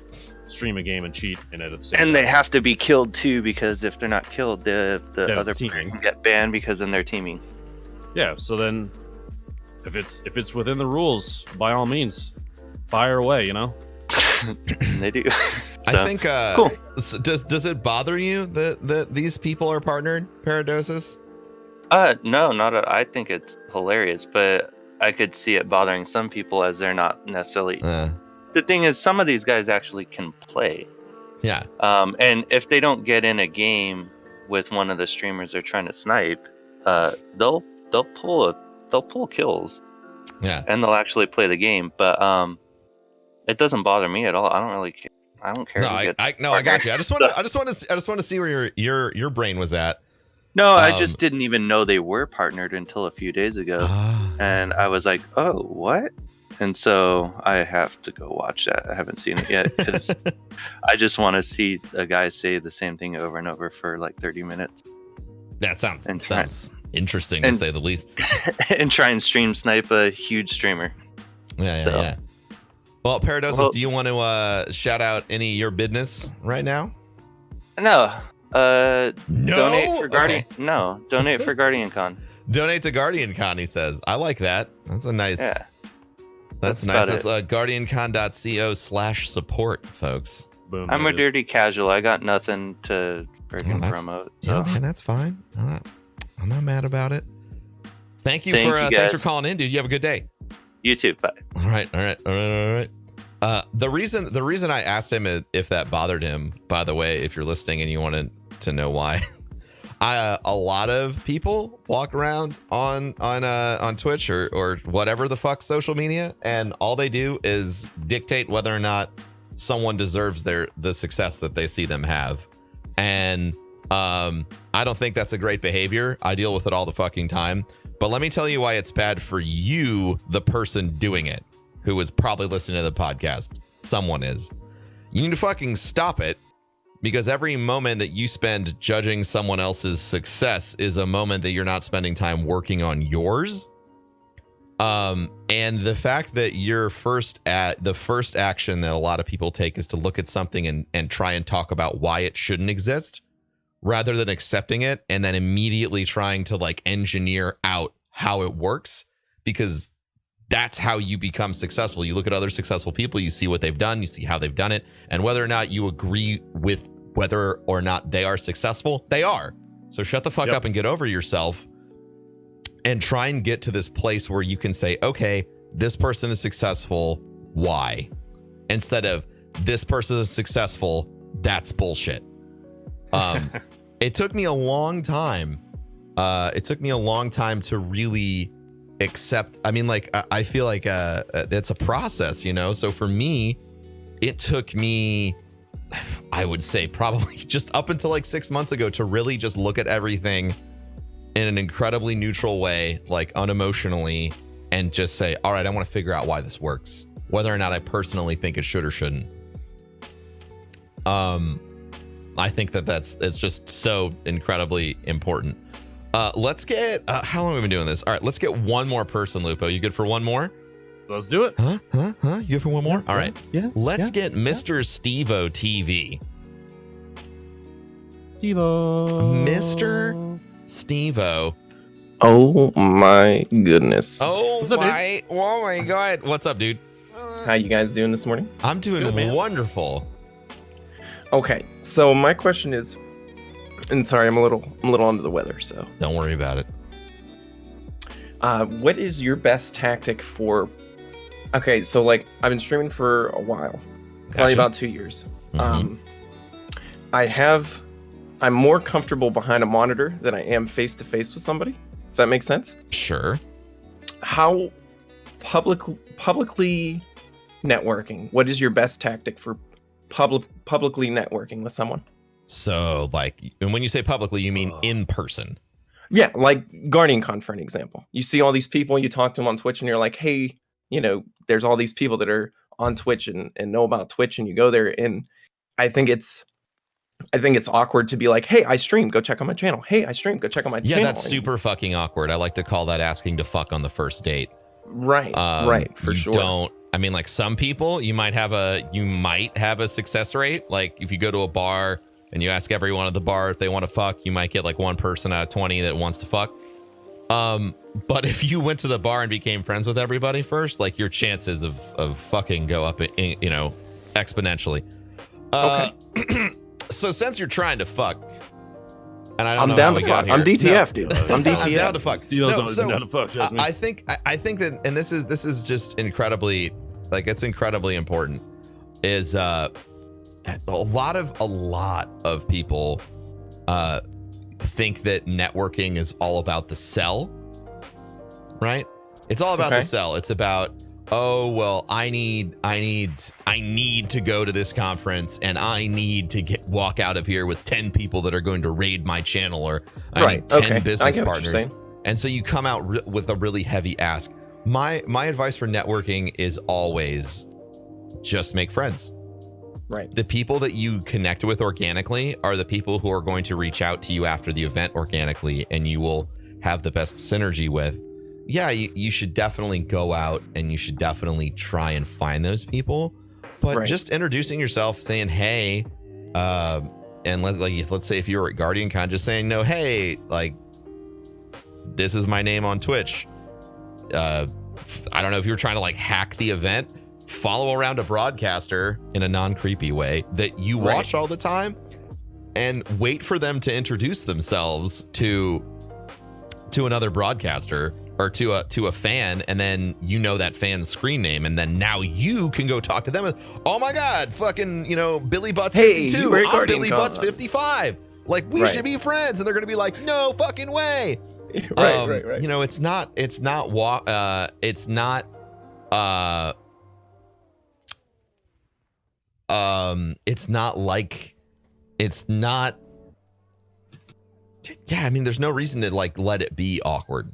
stream a game and cheat in it at the same time. And they have to be killed too, because if they're not killed, the other player can get banned because then they're teaming. Yeah, so then if it's within the rules, by all means, fire away. They do. I think. Cool. Does it bother you that these people are partnered, Paradosis? No, not at. I think it's hilarious, but I could see it bothering some people as they're not necessarily. The thing is, some of these guys actually can play. Yeah. And if they don't get in a game with one of the streamers they're trying to snipe, they'll pull kills. Yeah. And they'll actually play the game, but it doesn't bother me at all. I don't really care. I don't care. No, I got you. I just want to see where your brain was at. No, I just didn't even know they were partnered until a few days ago, and I was like, "Oh, what?" And so I have to go watch that. I haven't seen it yet because I just want to see a guy say the same thing over and over for like 30 minutes. That sounds interesting to say the least. And try and stream snipe a huge streamer. Yeah. Well, Paradosis, do you want to shout out any of your business right now? No. No. Donate for Guardian. Okay. No, donate for Guardian Con. Donate to Guardian Con, he says. I like that. That's a nice. Yeah. That's nice. That's guardiancon.co/support, folks. Boom. I'm a dirty casual. I got nothing to freaking promote. So. Yeah, man, that's fine. I'm not mad about it. Thanks for calling in, dude. You have a good day. You too. Bye. All right. The reason I asked him if that bothered him, by the way, if you're listening and you wanted to know why, a lot of people walk around on Twitch or whatever the fuck social media, and all they do is dictate whether or not someone deserves the success that they see them have. And I don't think that's a great behavior. I deal with it all the fucking time. But let me tell you why it's bad for you, the person doing it, who is probably listening to the podcast. Someone is. You need to fucking stop it, because every moment that you spend judging someone else's success is a moment that you're not spending time working on yours. And the fact that the first action that a lot of people take is to look at something and try and talk about why it shouldn't exist, rather than accepting it and then immediately trying to like engineer out how it works, because that's how you become successful. You look at other successful people, you see what they've done, you see how they've done it, and whether or not you agree with whether or not they are successful, they are. So shut the fuck up and get over yourself and try and get to this place where you can say, okay, this person is successful, why? Instead of this person is successful, that's bullshit. It took me a long time. To really accept. I mean, like, I feel like it's a process, So for me, it took me, I would say, probably just up until like 6 months ago to really just look at everything in an incredibly neutral way, like unemotionally, and just say, all right, I want to figure out why this works, whether or not I personally think it should or shouldn't. I think it's just so incredibly important. Let's get how long have we been doing this? All right, let's get one more person, Lupo. You good for one more? Let's do it. Huh? You good for one more? All right. Yeah. Let's get Mr. Stevo TV. Mr. Stevo. Oh my goodness. Oh What's up, my god. What's up, dude? How you guys doing this morning? I'm doing Good, man. wonderful. Okay, so my question is, and sorry, I'm a little under the weather, so Don't worry about it. what is your best tactic for? Okay, so like I've been streaming for a while, probably Gotcha. about 2 years. Mhm. I'm more comfortable behind a monitor than I am face to face with somebody. If that makes sense. Sure. How publicly networking? What is your best tactic for publicly networking with someone? So, like, and when you say publicly, you mean in person. Yeah, like GuardianCon for an example. You see all these people, you talk to them on Twitch, and you're like, hey, there's all these people that are on Twitch and know about Twitch, and you go there, and I think it's awkward to be like, hey, I stream, go check out my channel. Hey, I stream, go check out my channel. Yeah, that's super fucking awkward. I like to call that asking to fuck on the first date. Right, right, for you sure. Don't. I mean, like some people, you might have a success rate. Like if you go to a bar and you ask everyone at the bar if they want to fuck, you might get like 1 person out of 20 that wants to fuck. But if you went to the bar and became friends with everybody first, like your chances of fucking go up, exponentially. Okay. So since you're trying to fuck, and I don't I'm know down how to we got fuck. I'm here. DTF, dude. I'm DTF. I'm down to fuck. Steel's No, always been down to fuck, trust me. I think that, and this is just incredibly, like, it's incredibly important. Is a lot of people think that networking is all about the sell, right? It's all about the sell. It's about, oh well, I need to go to this conference, and I need to walk out of here with 10 people that are going to raid my channel, or I need 10 business partners. And so you come out with a really heavy ask. My advice for networking is always just make friends. Right. The people that you connect with organically are the people who are going to reach out to you after the event organically, and you will have the best synergy with. Yeah, you should definitely go out and you should definitely try and find those people. But just introducing yourself, saying, hey, and let's say if you were at GuardianCon, just saying, no, hey, like, this is my name on Twitch. I don't know if you were trying to like hack the event, follow around a broadcaster in a non-creepy way that you watch all the time, and wait for them to introduce themselves to another broadcaster or to a fan, and then that fan's screen name, and then now you can go talk to them. Oh my God, fucking Billy Butts 52. I'm Billy Butts 55. Like we should be friends, and they're gonna be like, no fucking way. Right. It's not yeah, I mean, there's no reason to like let it be awkward.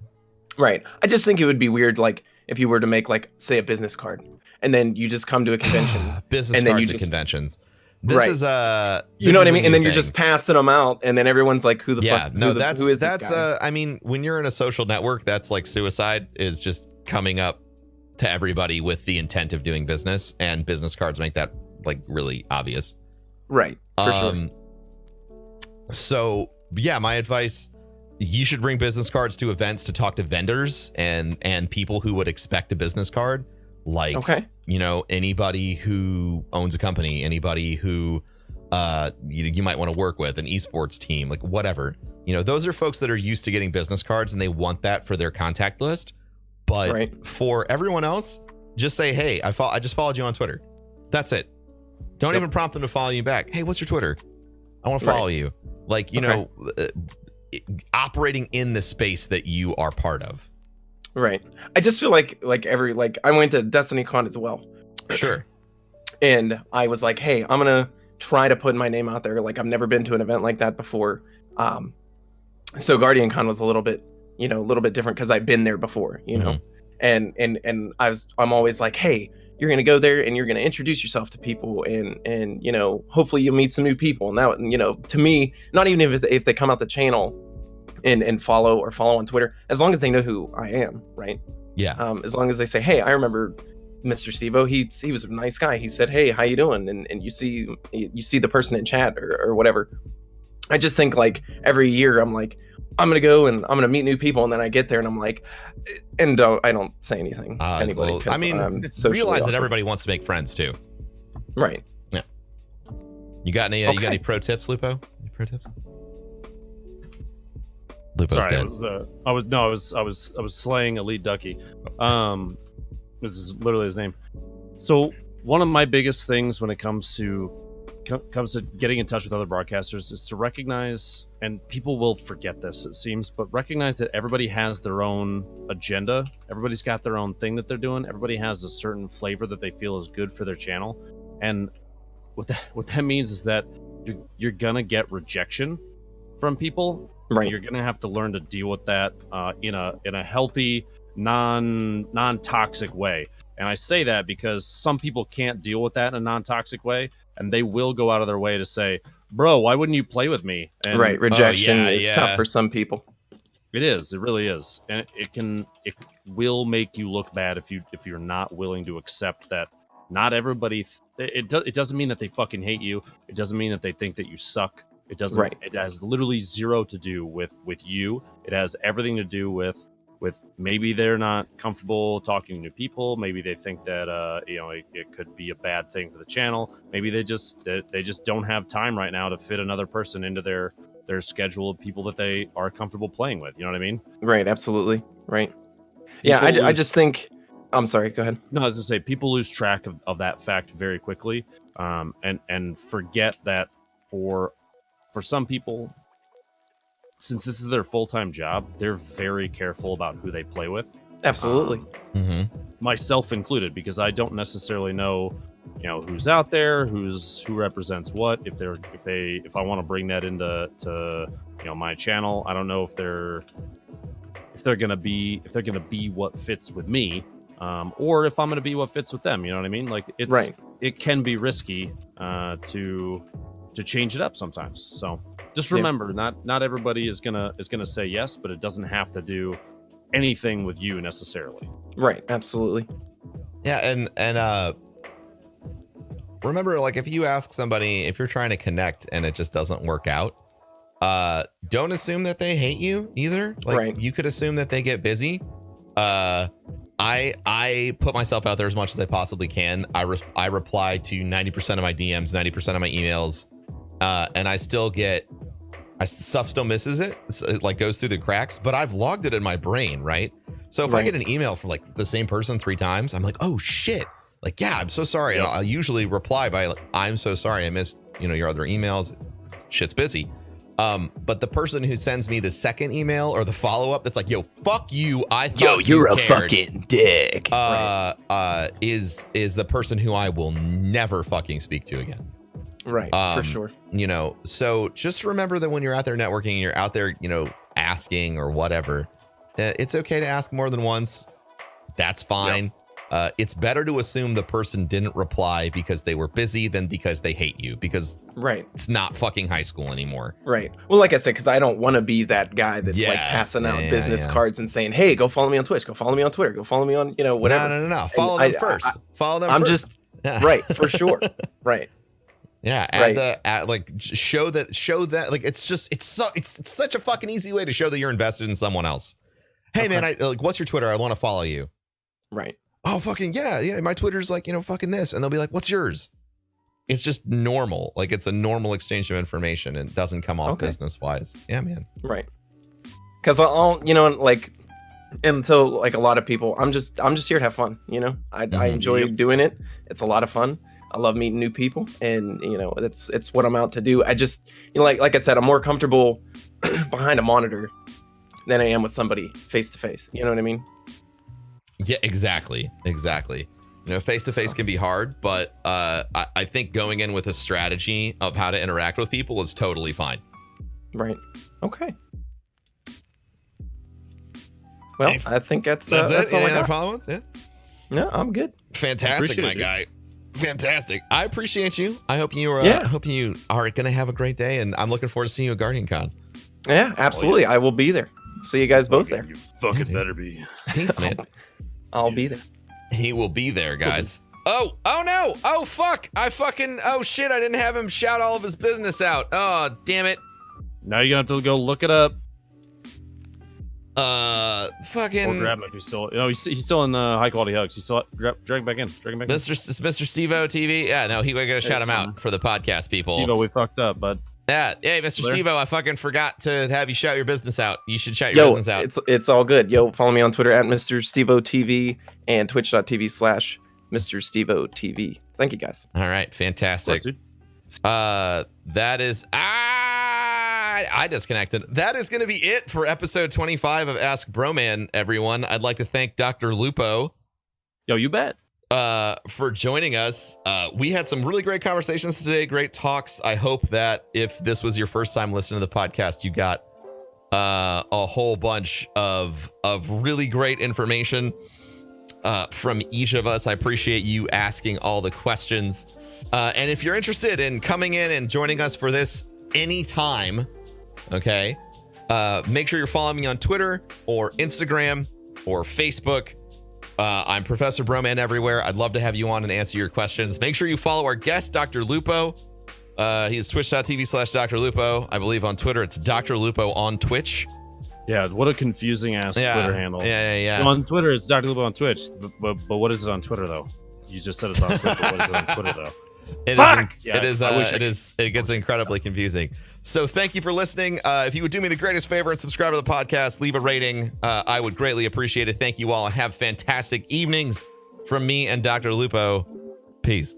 Right. I just think it would be weird, like if you were to make like say a business card, and then you just come to a convention. Business and cards at conventions. This is you know what I mean? And then you're just passing them out, and then everyone's like, who the fuck? No, who is this guy? I mean, when you're in a social network, that's like suicide, is just coming up to everybody with the intent of doing business, and business cards make that like really obvious. Right. For sure. So yeah, my advice, you should bring business cards to events to talk to vendors and people who would expect a business card. Like, anybody who owns a company, anybody who you might want to work with, an eSports team, like whatever. Those are folks that are used to getting business cards, and they want that for their contact list. But for everyone else, just say, hey, I just followed you on Twitter. That's it. Don't even prompt them to follow you back. Hey, what's your Twitter? I want to follow you. Like, operating in the space that you are part of. Right. I just feel like I went to Destiny Con as well. Sure. And I was like, hey, I'm gonna try to put my name out there. Like, I've never been to an event like that before. So Guardian Con was a little bit different because I've been there before, and I'm always like, hey, you're going to go there and you're going to introduce yourself to people, and you know, hopefully you'll meet some new people. And that, you know, to me, not even if they come out the channel and follow on Twitter, as long as they know who I am, right? Yeah. As long as they say, hey, I remember Mr. Stevo, he was a nice guy. He said, hey, how you doing? And you see the person in chat or whatever. I just think like every year I'm like, I'm gonna go and I'm gonna meet new people, and then I get there and I'm like, and I don't say anything to anybody. Well, I mean, realize that everybody wants to make friends too. Right. Yeah. You got any pro tips, Lupo? Any pro tips? Lupo's Sorry, dead. I was slaying Elite Ducky. This is literally his name. So one of my biggest things when it comes to getting in touch with other broadcasters is to recognize, and people will forget this, it seems, but recognize that everybody has their own agenda. Everybody's got their own thing that they're doing. Everybody has a certain flavor that they feel is good for their channel. And what that means is that you're gonna get rejection from people. Right. You're gonna have to learn to deal with that in a healthy, non-toxic way. And I say that because some people can't deal with that in a non-toxic way, and they will go out of their way to say, bro, why wouldn't you play with me? And right. Rejection is tough for some people. It is. It really is. And it will make you look bad if you're not willing to accept that not everybody, it doesn't mean that they fucking hate you. It doesn't mean that they think that you suck. It doesn't, right. It has literally zero to do with you. It has everything to do with maybe they're not comfortable talking to new people. Maybe they think that it could be a bad thing for the channel. Maybe they just don't have time right now to fit another person into their schedule of people that they are comfortable playing with. You know what I mean? Right. Absolutely. Right. Yeah. I just think. I'm sorry. Go ahead. No, I was gonna say people lose track of that fact very quickly, and forget that for some people, since this is their full-time job, they're very careful about who they play with. Absolutely. Myself included, because I don't necessarily know, who's out there, who represents what. If I want to bring that into my channel, I don't know if they're gonna be what fits with me, or if I'm gonna be what fits with them. You know what I mean? Like it's right. It can be risky to change it up sometimes. So just remember, not everybody is gonna say yes, but it doesn't have to do anything with you necessarily. Right. Absolutely. Yeah, and remember, like, if you ask somebody, if you're trying to connect and it just doesn't work out, don't assume that they hate you either. Like, right. You could assume that they get busy. I put myself out there as much as I possibly can. I reply to 90% of my DMs, 90% of my emails. And stuff still misses it. It like goes through the cracks, but I've logged it in my brain, right? So if I get an email from like the same person 3 times, I'm like, oh shit. Like, yeah, I'm so sorry. And I'll usually reply by like, I'm so sorry I missed, your other emails. Shit's busy. But the person who sends me the second email or the follow-up that's like, yo, fuck you. I thought you're a cared, fucking dick. Is the person who I will never fucking speak to again. Right, for sure. So just remember that when you're out there networking, you're out there, asking or whatever, it's okay to ask more than once. That's fine. Yep. It's better to assume the person didn't reply because they were busy than because they hate you, because it's not fucking high school anymore. Right. Well, like I said, because I don't want to be that guy that's like passing out business cards and saying, hey, go follow me on Twitch, go follow me on Twitter, go follow me on, whatever. No. Follow them first. Follow them first. Right, for sure. Right. Yeah, show that like it's such a fucking easy way to show that you're invested in someone else. Hey man, what's your Twitter? I want to follow you. Right. Oh fucking yeah. My Twitter's like, fucking this, and they'll be like, what's yours? It's just normal. Like it's a normal exchange of information and it doesn't come off business wise. Yeah, man. Right. Because I'll like until like a lot of people, I'm just here to have fun. I enjoy doing it. It's a lot of fun. I love meeting new people, and it's what I'm out to do. I just like I said, I'm more comfortable behind a monitor than I am with somebody face to face. You know what I mean? Yeah, exactly. Face to face can be hard, but I think going in with a strategy of how to interact with people is totally fine. Right. Okay. Well, I think that's it. all I Any got. follow-ups? Yeah. No, I'm good. Fantastic, my it, guy. Fantastic. I appreciate you. I hope you are. Yeah. Hope you are gonna have a great day, and I'm looking forward to seeing you at Guardian Con. Yeah, absolutely. I will be there. See you guys both there. You fucking better be. Peace, man. I'll be there. He will be there, guys. Oh no. Oh, fuck. Oh, shit. I didn't have him shout all of his business out. Oh, damn it. Now you're gonna have to go look it up. Fucking. Or grab him if he's still. You know, he's still in High Quality Hugs. He's still drag him back in. Drag him back in. Mr. Stevo TV. Yeah, no, we're gonna shout him out for the podcast people. Stevo, we fucked up, bud. Yeah, hey, Mr. Blair? Stevo, I fucking forgot to have you shout your business out. You should shout your business out. It's all good. Yo, follow me on Twitter at Mr. Stevo TV and twitch.tv/Mr. Stevo TV. Thank you guys. All right, fantastic. Course, That is I disconnected. That is going to be it for episode 25 of Ask Broman, everyone. I'd like to thank Dr. Lupo. Yo, you bet. For joining us. We had some really great conversations today, great talks. I hope that if this was your first time listening to the podcast, you got a whole bunch of really great information from each of us. I appreciate you asking all the questions. And if you're interested in coming in and joining us for this anytime, okay, make sure you're following me on Twitter or Instagram or Facebook. I'm Professor Broman everywhere. I'd love to have you on and answer your questions. Make sure you follow our guest, Dr. Lupo. He's twitch.tv/Dr. Lupo. I believe on Twitter, it's Dr. Lupo on Twitch. Yeah, what a confusing ass Twitter handle. Yeah. On Twitter, it's Dr. Lupo on Twitch, but what is it on Twitter though? You just said it's on Twitter, but what is it on Twitter though? It gets incredibly confusing. So thank you for listening. If you would do me the greatest favor and subscribe to the podcast, leave a rating. I would greatly appreciate it. Thank you all and have fantastic evenings from me and Dr. Lupo. Peace.